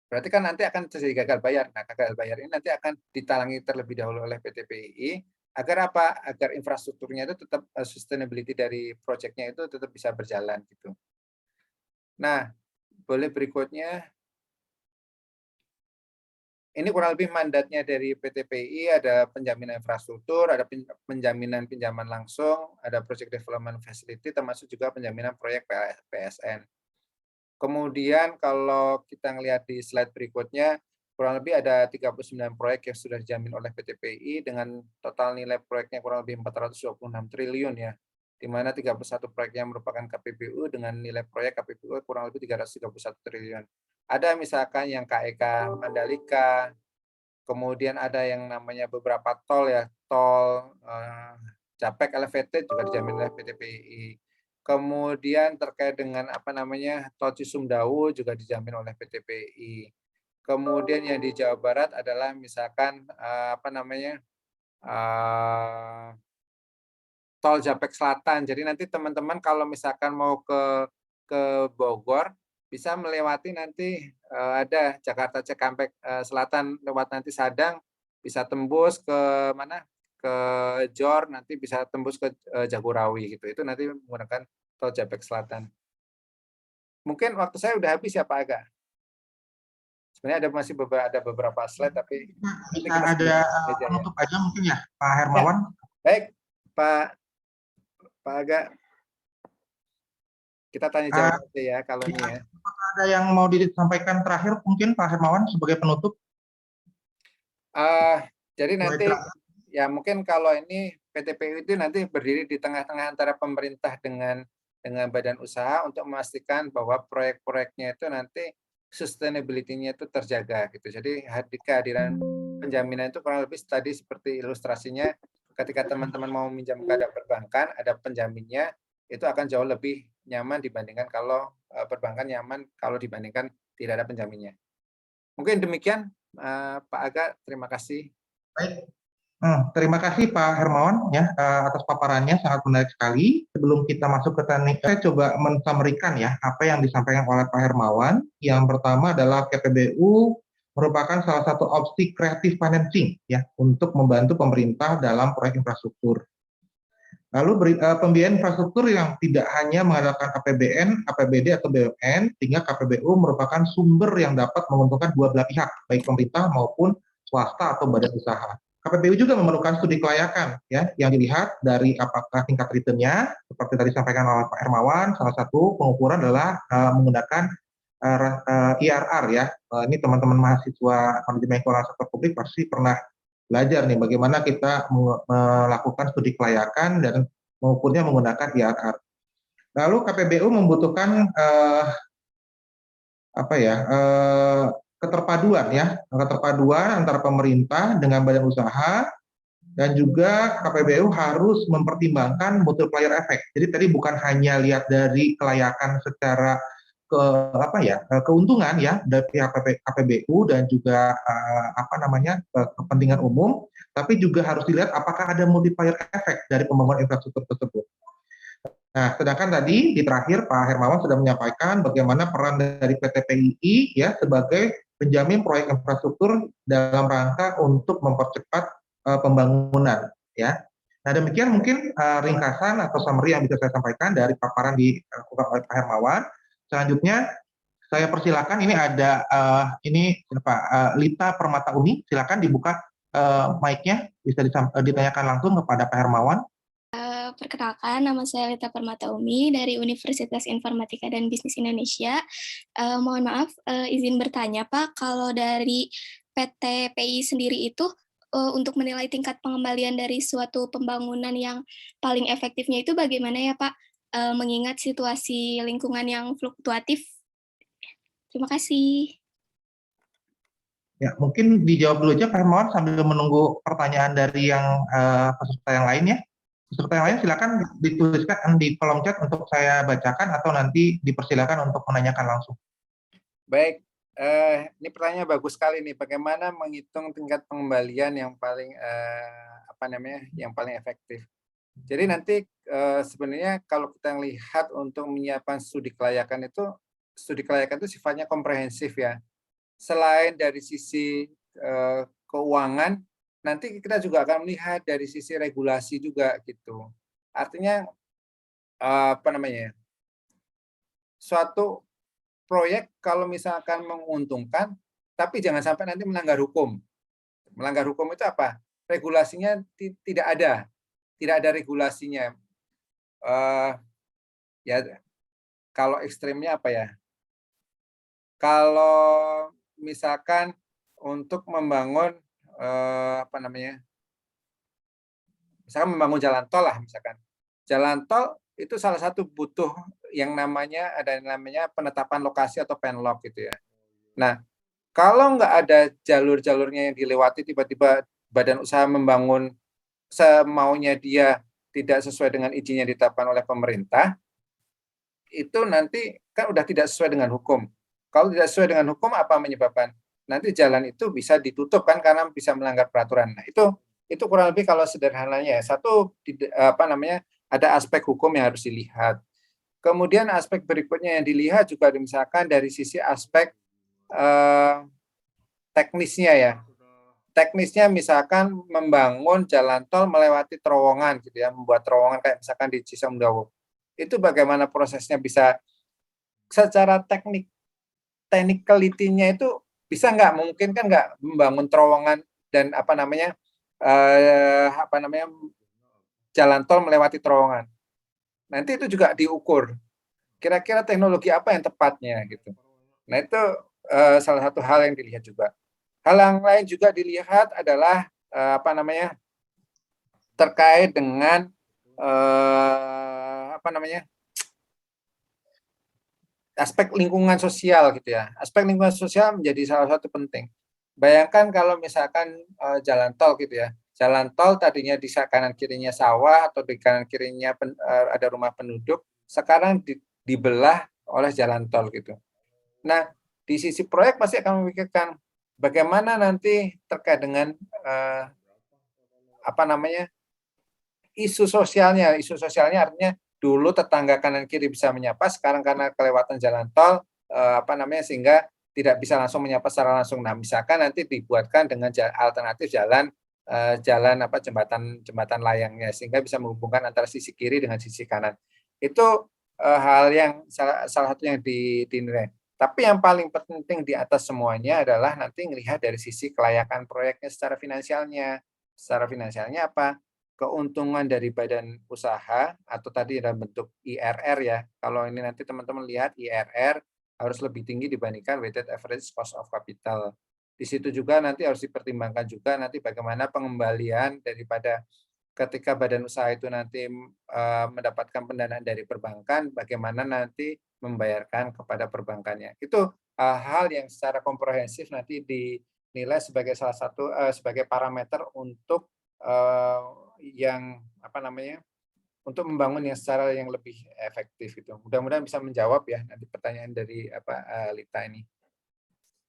berarti kan nanti akan terjadi gagal bayar. Nah, gagal bayar ini nanti akan ditalangi terlebih dahulu oleh PT PII agar apa? Agar infrastrukturnya itu tetap sustainability dari proyeknya itu tetap bisa berjalan gitu. Nah, boleh berikutnya. ini kurang lebih mandatnya dari PTPI, ada penjaminan infrastruktur, ada penjaminan pinjaman langsung, ada project development facility, termasuk juga penjaminan proyek PSN. Kemudian kalau kita ngelihat di slide berikutnya, kurang lebih ada 39 proyek yang sudah dijamin oleh PTPI dengan total nilai proyeknya kurang lebih 426 triliun ya, di mana 31 proyeknya merupakan KPBU dengan nilai proyek KPBU kurang lebih 331 triliun. Ada misalkan yang KEK Mandalika, kemudian ada yang namanya beberapa tol ya, tol Japek Elevated juga dijamin oleh PTPI. Kemudian terkait dengan apa namanya tol Cisumdawu juga dijamin oleh PTPI. Kemudian yang di Jawa Barat adalah misalkan apa namanya tol Japek Selatan. Jadi nanti teman-teman kalau misalkan mau ke Bogor bisa melewati nanti ada Jakarta Cikampek Selatan lewat nanti Sadang, bisa tembus ke mana? Ke Jor, nanti bisa tembus ke Jagorawi gitu. Itu nanti menggunakan tol Japek Selatan. Mungkin waktu saya udah habis ya Pak Aga. Sebenarnya masih ada beberapa slide tapi bisa ada penutup aja mungkin ya Pak Hermawan. Ya. Baik Pak Aga. Kita tanya jawab aja ya kalau ini ya. Ada yang mau disampaikan terakhir mungkin Pak Hermawan sebagai penutup? Jadi nanti ya mungkin kalau ini PTPU itu nanti berdiri di tengah-tengah antara pemerintah dengan badan usaha untuk memastikan bahwa proyek-proyeknya itu nanti sustainability-nya itu terjaga gitu. Jadi kehadiran penjaminan itu kurang lebih tadi seperti ilustrasinya, ketika teman-teman mau minjam ke ada perbankan, ada penjaminnya, itu akan jauh lebih nyaman dibandingkan kalau perbankan nyaman kalau dibandingkan tidak ada penjaminnya. Mungkin demikian Pak Aga, terima kasih. Baik. Terima kasih Pak Hermawan ya atas paparannya, sangat menarik sekali. Sebelum kita masuk ke teknik, saya coba mensummarikan ya apa yang disampaikan oleh Pak Hermawan. Yang pertama adalah KPBU merupakan salah satu opsi creative financing ya untuk membantu pemerintah dalam proyek infrastruktur. Lalu pembiayaan infrastruktur yang tidak hanya mengandalkan APBN, APBD atau BUMN, sehingga KPBU merupakan sumber yang dapat menguntungkan dua belah pihak, baik pemerintah maupun swasta atau badan usaha. KPBU juga memerlukan studi kelayakan ya yang dilihat dari apakah tingkat returnnya seperti tadi disampaikan oleh Pak Hermawan. Salah satu pengukuran adalah menggunakan IRR ya. Ini teman-teman mahasiswa manajemen keuangan sektor publik pasti pernah belajar nih bagaimana kita melakukan studi kelayakan dan mengukurnya menggunakan IRR. Lalu KPBU membutuhkan keterpaduan antara pemerintah dengan badan usaha, dan juga KPBU harus mempertimbangkan multiplier effect. Jadi tadi bukan hanya lihat dari kelayakan secara keuntungan ya dari pihak KPBU dan juga kepentingan umum, tapi juga harus dilihat apakah ada multiplier effect dari pembangunan infrastruktur tersebut. Nah, sedangkan tadi di terakhir Pak Hermawan sudah menyampaikan bagaimana peran dari PTPI ya sebagai penjamin proyek infrastruktur dalam rangka untuk mempercepat pembangunan ya. Nah, demikian mungkin ringkasan atau summary yang bisa saya sampaikan dari paparan dilakukan oleh Pak Hermawan. Selanjutnya saya persilakan, ini ada Lita Permata Umi, silakan dibuka mic-nya, bisa ditanyakan langsung kepada Pak Hermawan. Perkenalkan, nama saya Lita Permata Umi dari Universitas Informatika dan Bisnis Indonesia. Mohon maaf, izin bertanya Pak, kalau dari PTPI sendiri itu untuk menilai tingkat pengembalian dari suatu pembangunan yang paling efektifnya itu bagaimana ya Pak? Mengingat situasi lingkungan yang fluktuatif. Terima kasih. Ya, mungkin dijawab dulu aja Pak Hermawan sambil menunggu pertanyaan dari yang peserta yang lain ya. Peserta yang lain silakan dituliskan di kolom chat untuk saya bacakan atau nanti dipersilakan untuk menanyakan langsung. Baik, ini pertanyaan bagus sekali nih. Bagaimana menghitung tingkat pengembalian yang paling yang paling efektif? Jadi nanti sebenarnya kalau kita lihat untuk menyiapkan studi kelayakan itu sifatnya komprehensif ya. Selain dari sisi keuangan, nanti kita juga akan melihat dari sisi regulasi juga gitu. Artinya suatu proyek kalau misalkan menguntungkan tapi jangan sampai nanti melanggar hukum. Melanggar hukum itu apa? Regulasinya tidak ada regulasinya. Ya kalau ekstrimnya apa ya? Kalau misalkan untuk membangun misalkan membangun jalan tol lah, misalkan jalan tol itu salah satu butuh yang namanya penetapan lokasi atau penlok gitu ya. Nah, kalau nggak ada jalur-jalurnya yang dilewati, tiba-tiba badan usaha membangun semaunya dia tidak sesuai dengan izin yang ditetapkan oleh pemerintah, itu nanti kan udah tidak sesuai dengan hukum. Kalau tidak sesuai dengan hukum, apa menyebabkan? Nanti jalan itu bisa ditutup kan karena bisa melanggar peraturan. Nah, itu kurang lebih kalau sederhananya. Satu, ada aspek hukum yang harus dilihat. Kemudian aspek berikutnya yang dilihat juga misalkan dari sisi aspek teknisnya ya. Teknisnya misalkan membangun jalan tol melewati terowongan gitu ya, membuat terowongan kayak misalkan di Cisomdawo. Itu bagaimana prosesnya bisa secara technicality-nya itu bisa nggak, mungkin kan nggak membangun terowongan dan jalan tol melewati terowongan. Nanti itu juga diukur. Kira-kira teknologi apa yang tepatnya gitu. Nah itu salah satu hal yang dilihat juga. Hal yang lain juga dilihat adalah terkait dengan aspek lingkungan sosial gitu ya. Aspek lingkungan sosial menjadi salah satu penting. Bayangkan kalau misalkan jalan tol gitu ya. Jalan tol tadinya di kanan kirinya sawah atau di kanan kirinya ada rumah penduduk, sekarang dibelah oleh jalan tol gitu. Nah, di sisi proyek pasti akan memikirkan bagaimana nanti terkait dengan isu sosialnya. Isu sosialnya artinya dulu tetangga kanan kiri bisa menyapa, sekarang karena kelewatan jalan tol sehingga tidak bisa langsung menyapa secara langsung. Nah, misalkan nanti dibuatkan dengan alternatif jembatan layangnya sehingga bisa menghubungkan antara sisi kiri dengan sisi kanan. Itu hal yang salah satu yang dinilai. Tapi yang paling penting di atas semuanya adalah nanti melihat dari sisi kelayakan proyeknya secara finansialnya. Secara finansialnya apa? Keuntungan dari badan usaha atau tadi dalam bentuk IRR ya. Kalau ini nanti teman-teman lihat IRR harus lebih tinggi dibandingkan weighted average cost of capital. Di situ juga nanti harus dipertimbangkan juga nanti bagaimana pengembalian daripada ketika badan usaha itu nanti mendapatkan pendanaan dari perbankan, bagaimana nanti membayarkan kepada perbankannya. Itu hal yang secara komprehensif nanti dinilai sebagai salah satu sebagai parameter untuk untuk membangun yang secara yang lebih efektif itu. Mudah-mudahan bisa menjawab ya nanti pertanyaan dari Lita ini.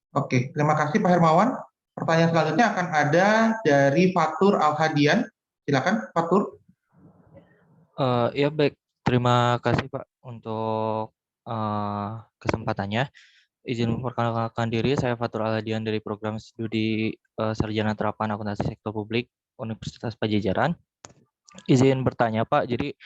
Oke, terima kasih Pak Hermawan. Pertanyaan selanjutnya akan ada dari Fatur Al-Hadian. Silakan, Fatur. Ya baik, terima kasih Pak untuk kesempatannya. Izin memperkenalkan diri, saya Fatur Al-Hadian dari Program Studi Sarjana Terapan Akuntansi Sektor Publik Universitas Pajajaran. Izin bertanya Pak, jadi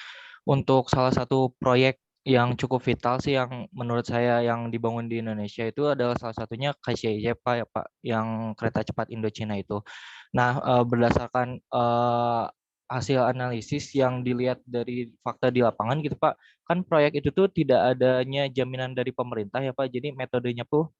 untuk salah satu proyek yang cukup vital sih yang menurut saya yang dibangun di Indonesia itu adalah salah satunya KCIC Pak ya Pak, yang kereta cepat Indochina itu. Nah, berdasarkan hasil analisis yang dilihat dari fakta di lapangan gitu Pak, kan proyek itu tuh tidak adanya jaminan dari pemerintah ya Pak, jadi metodenya tuh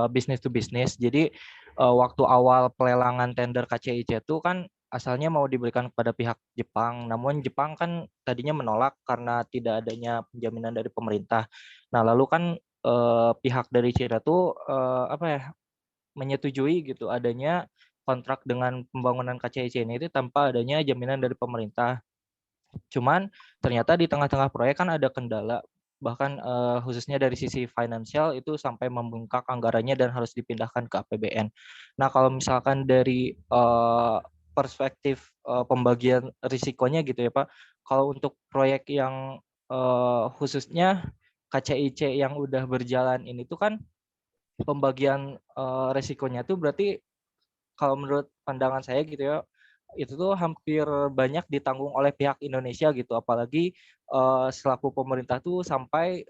business to business. Jadi waktu awal pelelangan tender KCIC itu kan asalnya mau diberikan kepada pihak Jepang, namun Jepang kan tadinya menolak karena tidak adanya penjaminan dari pemerintah. Nah, lalu kan pihak dari China tuh menyetujui gitu adanya kontrak dengan pembangunan KCIC ini itu tanpa adanya jaminan dari pemerintah. Cuman ternyata di tengah-tengah proyek kan ada kendala, bahkan khususnya dari sisi finansial itu sampai membengkak anggarannya dan harus dipindahkan ke APBN. Nah, kalau misalkan dari perspektif pembagian risikonya gitu ya Pak, kalau untuk proyek yang khususnya KCIC yang udah berjalan ini tuh kan pembagian risikonya tuh berarti kalau menurut pandangan saya gitu ya, itu tuh hampir banyak ditanggung oleh pihak Indonesia gitu, apalagi selaku pemerintah tuh sampai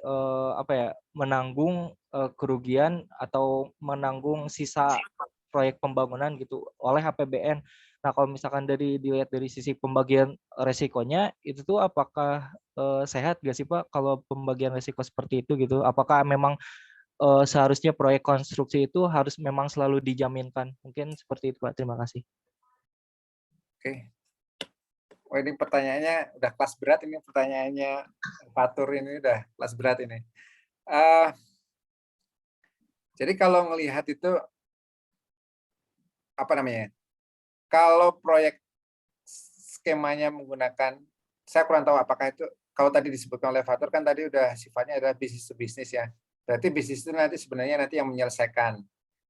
menanggung kerugian atau menanggung sisa proyek pembangunan gitu oleh APBN. Nah, kalau misalkan dilihat dari sisi pembagian resikonya, itu tuh apakah sehat nggak sih Pak kalau pembagian resiko seperti itu gitu? Apakah memang seharusnya proyek konstruksi itu harus memang selalu dijaminkan? Mungkin seperti itu Pak. Terima kasih. Oke. Oh, ini pertanyaannya udah kelas berat, ini pertanyaannya Fatur ini udah kelas berat ini. Jadi kalau melihat itu apa namanya? Kalau proyek skemanya menggunakan, saya kurang tahu apakah itu, kalau tadi disebutkan oleh Fatur kan tadi udah sifatnya adalah bisnis to bisnis ya. Berarti bisnis itu nanti sebenarnya yang menyelesaikan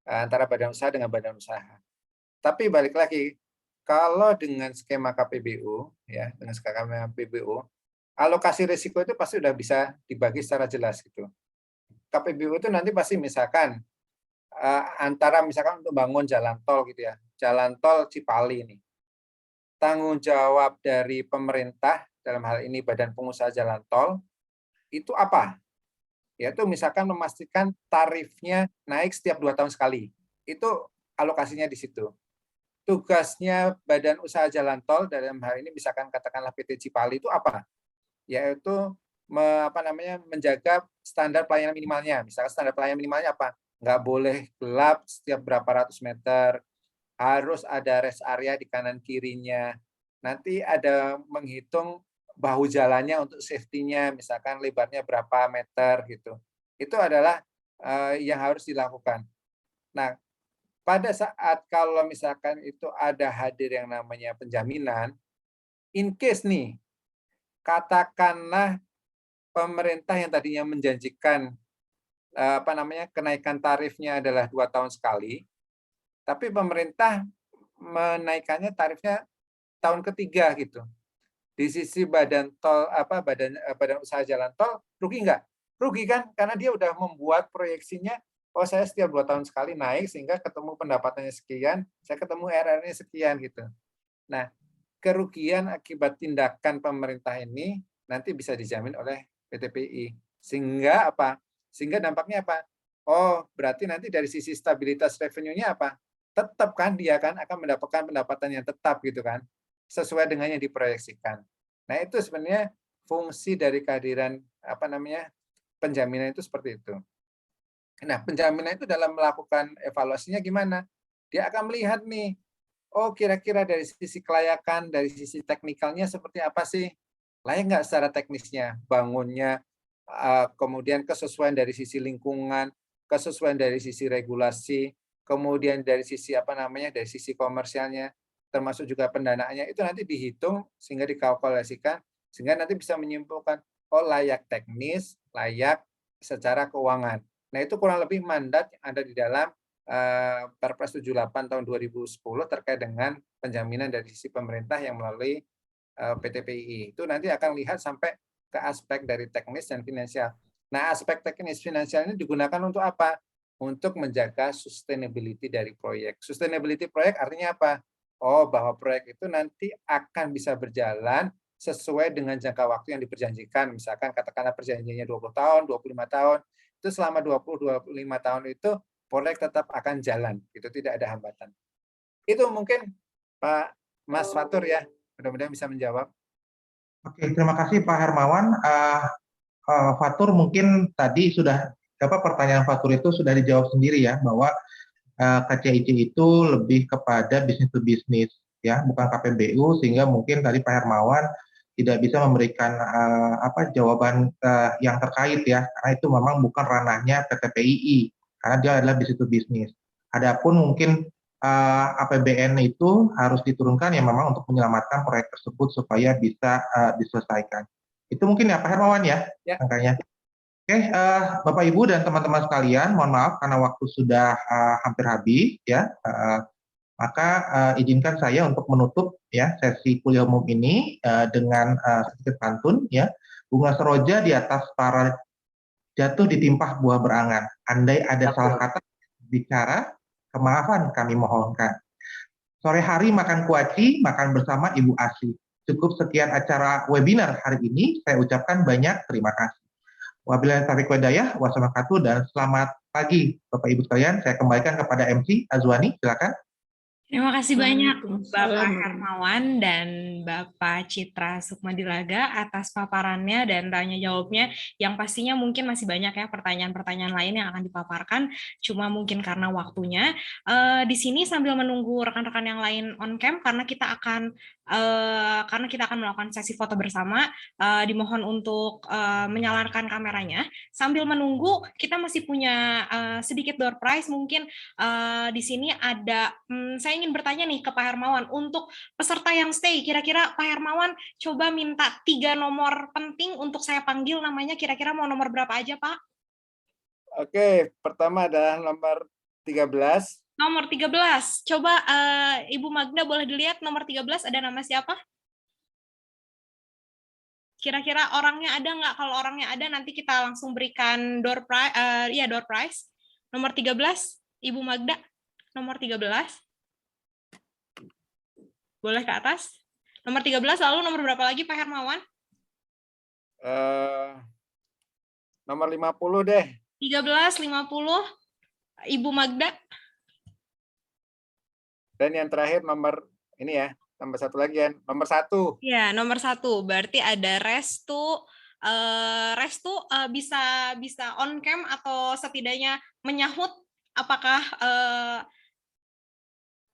antara badan usaha dengan badan usaha. Tapi balik lagi, kalau dengan skema KPBU ya, dengan skema KPBU, alokasi risiko itu pasti udah bisa dibagi secara jelas gitu. KPBU itu nanti pasti misalkan antara misalkan untuk bangun jalan tol gitu ya, jalan tol Cipali ini. Tanggung jawab dari pemerintah dalam hal ini Badan Pengusaha Jalan Tol itu apa? Yaitu misalkan memastikan tarifnya naik setiap 2 tahun sekali. Itu alokasinya di situ. Tugasnya Badan Usaha Jalan Tol dalam hal ini misalkan katakanlah PT Cipali itu apa? Yaitu menjaga standar pelayanan minimalnya. Misalkan standar pelayanan minimalnya apa? Nggak boleh gelap setiap berapa ratus meter, harus ada rest area di kanan kirinya. Nanti ada menghitung bahu jalannya untuk safety-nya, misalkan lebarnya berapa meter gitu. Itu adalah yang harus dilakukan. Nah, pada saat kalau misalkan itu ada hadir yang namanya penjaminan, in case nih, katakanlah pemerintah yang tadinya menjanjikan kenaikan tarifnya adalah 2 tahun sekali, tapi pemerintah menaikkannya tarifnya tahun ketiga gitu. Di sisi badan tol badan usaha jalan tol rugi nggak? Rugi kan, karena dia udah membuat proyeksinya, oh saya setiap 2 tahun sekali naik sehingga ketemu pendapatannya sekian, saya ketemu RR-nya sekian gitu. Nah, kerugian akibat tindakan pemerintah ini nanti bisa dijamin oleh PTPI. Sehingga apa? Sehingga dampaknya apa? Oh, berarti nanti dari sisi stabilitas revenue-nya apa? Tetap kan dia kan akan mendapatkan pendapatan yang tetap gitu kan, sesuai dengan yang diproyeksikan. Nah, itu sebenarnya fungsi dari kehadiran penjaminan itu seperti itu. Nah, penjaminan itu dalam melakukan evaluasinya gimana? Dia akan melihat nih, oh kira-kira dari sisi kelayakan, dari sisi teknikalnya seperti apa sih? Layak nggak secara teknisnya, bangunnya, kemudian kesesuaian dari sisi lingkungan, kesesuaian dari sisi regulasi, kemudian dari sisi dari sisi komersialnya, termasuk juga pendanaannya, itu nanti dihitung sehingga dikalkulasikan, sehingga nanti bisa menyimpulkan, oh layak teknis, layak secara keuangan. Nah, itu kurang lebih mandat yang ada di dalam Perpres 78 tahun 2010 terkait dengan penjaminan dari sisi pemerintah yang melalui PTPI. Itu nanti akan lihat sampai ke aspek dari teknis dan finansial. Nah, aspek teknis finansial ini digunakan untuk apa? Untuk menjaga sustainability dari proyek. Sustainability proyek artinya apa? Oh, bahwa proyek itu nanti akan bisa berjalan sesuai dengan jangka waktu yang diperjanjikan. Misalkan katakanlah perjanjiannya 20 tahun, 25 tahun. Itu selama 20-25 tahun itu proyek tetap akan jalan. Itu tidak ada hambatan. Itu mungkin Pak Mas Fatur ya. Mudah-mudahan bisa menjawab. Oke, terima kasih Pak Hermawan. Fatur mungkin tadi sudah pertanyaan Fatur itu sudah dijawab sendiri ya, bahwa KCIC itu lebih kepada bisnis to bisnis ya, bukan KPBU, sehingga mungkin tadi Pak Hermawan tidak bisa memberikan jawaban yang terkait ya, karena itu memang bukan ranahnya PTPII, karena dia adalah bisnis to bisnis. Adapun mungkin APBN itu harus diturunkan ya memang untuk menyelamatkan proyek tersebut supaya bisa diselesaikan. Itu mungkin ya Pak Hermawan ya, angkanya. Oke, Bapak Ibu dan teman-teman sekalian, mohon maaf karena waktu sudah hampir habis ya. Maka izinkan saya untuk menutup ya sesi kuliah umum ini dengan sedikit pantun ya. Bunga seroja di atas para jatuh ditimpah buah berangan. Andai ada salah kata bicara, kemaafan kami mohonkan. Sore hari makan kuaci, makan bersama Ibu Asih. Cukup sekian acara webinar hari ini. Saya ucapkan banyak terima kasih. Wabillahi taufiq walhidayah, wassalamualaikum warahmatullahi wabarakatuh, dan selamat pagi Bapak Ibu sekalian. Saya kembalikan kepada MC Azwani, silakan. Terima kasih banyak Bapak Waalaikumsalam. Hermawan dan Bapak Citra Sukmadilaga atas paparannya dan tanya jawabnya yang pastinya mungkin masih banyak ya pertanyaan-pertanyaan lain yang akan dipaparkan, cuma mungkin karena waktunya. Di sini sambil menunggu rekan-rekan yang lain on cam karena kita akan melakukan sesi foto bersama, dimohon untuk menyalakan kameranya. Sambil menunggu kita masih punya sedikit door prize mungkin. Di sini ada, saya ingin bertanya nih ke Pak Hermawan, untuk peserta yang stay, kira-kira Pak Hermawan coba minta 3 nomor penting untuk saya panggil namanya, kira-kira mau nomor berapa aja Pak? Oke, pertama adalah nomor 13. Nomor 13, coba Ibu Magda boleh dilihat nomor 13 ada nama siapa? Kira-kira orangnya ada nggak? Kalau orangnya ada nanti kita langsung berikan door prize. Nomor 13, Ibu Magda. Nomor 13. Boleh ke atas. Nomor 13, lalu nomor berapa lagi Pak Hermawan? Nomor 50 deh. 13, 50. Ibu Magda. Dan yang terakhir nomor ini ya, nomor satu lagi ya, nomor 1. Ya, nomor 1. Berarti ada Restu. Restu bisa on cam atau setidaknya menyahut apakah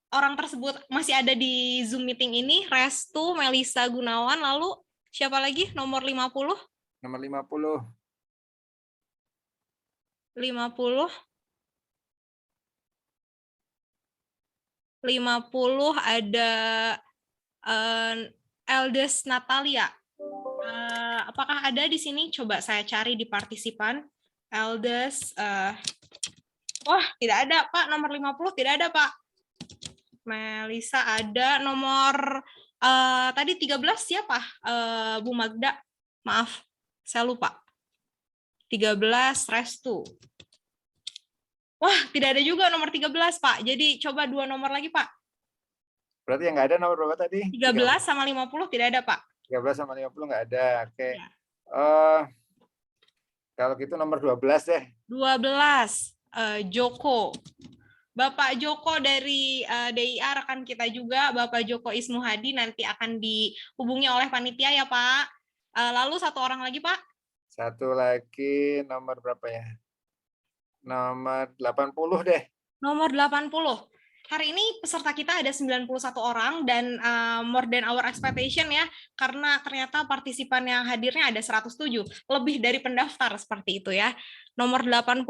orang tersebut masih ada di Zoom meeting ini. Restu, Melisa Gunawan, lalu siapa lagi? Nomor 50. Nomor 50. 50. 50 ada Eldes Natalia. Apakah ada di sini? Coba saya cari di partisipan. Eldes. Wah, tidak ada, Pak. Nomor 50 tidak ada, Pak. Melisa ada. Nomor tadi 13 siapa? Bu Magda. Maaf, saya lupa. 13 Restu. Wah, tidak ada juga nomor 13, Pak. Jadi coba 2 nomor lagi, Pak. Berarti yang nggak ada nomor berapa tadi? 13 sama 50 tidak ada, Pak. 13 sama 50 nggak ada. Oke. Ya. Kalau gitu nomor 12 deh. 12 Joko. Bapak Joko dari DIA rekan kita juga, Bapak Joko Ismuhadi nanti akan dihubungi oleh panitia ya, Pak. Lalu satu orang lagi, Pak. Satu lagi nomor berapa ya? Nomor 80 deh. Nomor 80. Hari ini peserta kita ada 91 orang dan more than our expectation ya, karena ternyata partisipan yang hadirnya ada 107, lebih dari pendaftar seperti itu ya. Nomor 80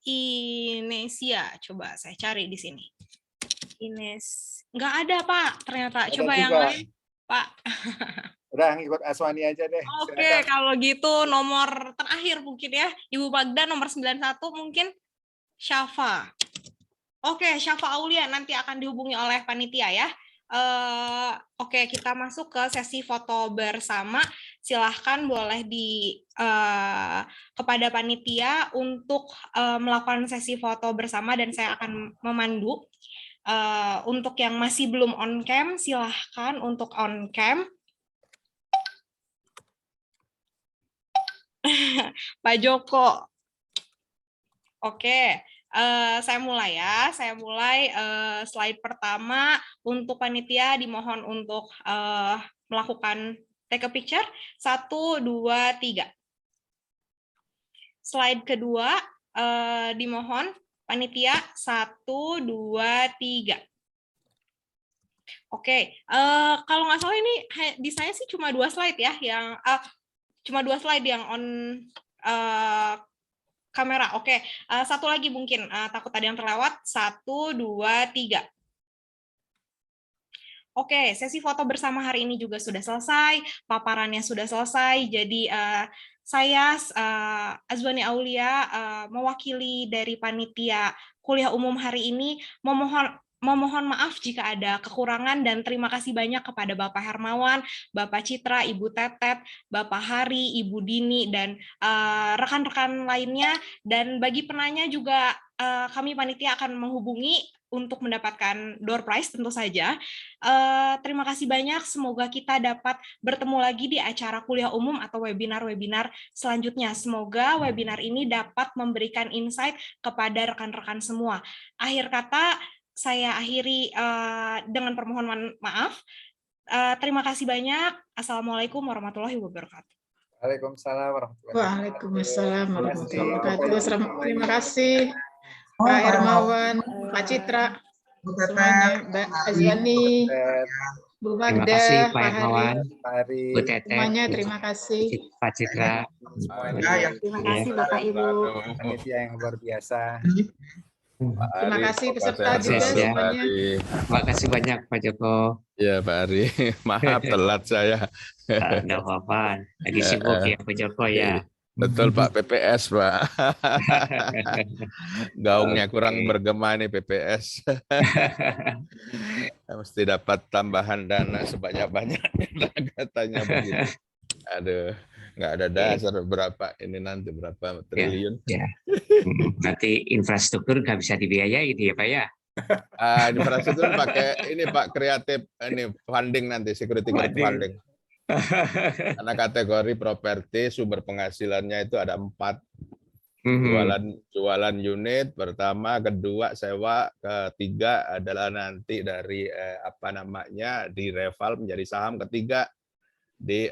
Inesia, coba saya cari di sini. Nggak ada Pak, ternyata. Coba yang lain, Pak. Udah ngikut Aswani aja deh. Oke, silakan. Kalau gitu nomor terakhir mungkin ya, Ibu Magda nomor 91 mungkin Syafa. Oke, Syafa Aulia nanti akan dihubungi oleh panitia ya. Oke, kita masuk ke sesi foto bersama. Silahkan boleh kepada panitia untuk melakukan sesi foto bersama dan saya akan memandu. Untuk yang masih belum on cam, silahkan untuk on cam. Pak Joko. Oke. Saya mulai ya. Saya mulai slide pertama. Untuk panitia dimohon untuk melakukan take a picture. 1, 2, 3. Slide kedua dimohon panitia 1, 2, 3. Oke. Kalau nggak salah ini di saya sih cuma 2 slide ya yang cuma 2 slide yang on kamera. Oke, satu lagi mungkin takut ada yang terlewat. 1, 2, 3. Oke, sesi foto bersama hari ini juga sudah selesai, paparannya sudah selesai. Jadi saya Azwani Aulia mewakili dari panitia kuliah umum hari ini memohon maaf jika ada kekurangan dan terima kasih banyak kepada Bapak Hermawan, Bapak Citra, Ibu Tetet, Bapak Hari, Ibu Dini, dan rekan-rekan lainnya. Dan bagi penanya juga kami panitia akan menghubungi untuk mendapatkan door prize tentu saja. Terima kasih banyak, semoga kita dapat bertemu lagi di acara kuliah umum atau webinar-webinar selanjutnya. Semoga webinar ini dapat memberikan insight kepada rekan-rekan semua. Akhir kata, saya akhiri dengan permohonan maaf. Terima kasih banyak. Assalamualaikum warahmatullahi wabarakatuh. Waalaikumsalam warahmatullahi Waalaikumsalam warahmatullahi wabarakatuh. Terima kasih Pak Hermawan, Pak Citra, semuanya, Mbak Azwani, Bu Terima Magda, kasih Pak Pak Hermawan, Hari, Bu Tetet, semuanya terima kasih. Pak Citra. Terima kasih Bapak Ibu. Panitia yang luar biasa. Terima kasih peserta juga Sukses ya. semuanya. Terima kasih banyak Pak Joko. Ya Pak Ari, maaf telat saya. Nggak apa-apa, lagi sibuk ya Pak Joko ya. Betul Pak, PPS Pak. Gaungnya kurang bergema nih PPS. Mesti dapat tambahan dana sebanyak-banyaknya katanya begitu. Aduh, nggak ada dasar berapa ini nanti berapa triliun. Ya. Nanti infrastruktur nggak bisa dibiayai ya Pak ya. Infrastruktur pakai ini Pak, kreatif ini funding nanti, security funding. Karena kategori properti sumber penghasilannya itu ada 4. Jualan unit pertama, kedua sewa, ketiga adalah nanti dari di reval menjadi saham, ketiga di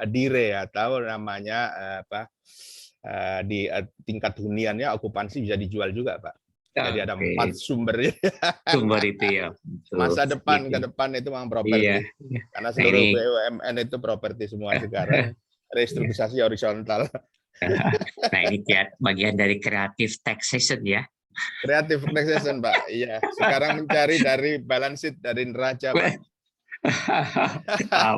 dire atau namanya di tingkat huniannya okupansi bisa dijual juga Pak. Jadi ada 4 sumber. Sumber itu ya. Masa depan ke depan itu memang properti. Iya. Karena seluruh BUMN itu properti semua sekarang. Restrukturisasi horizontal. Nah ini bagian dari creative taxation ya. Creative taxation Pak. Iya. Sekarang mencari dari balance sheet dari neraca Pak.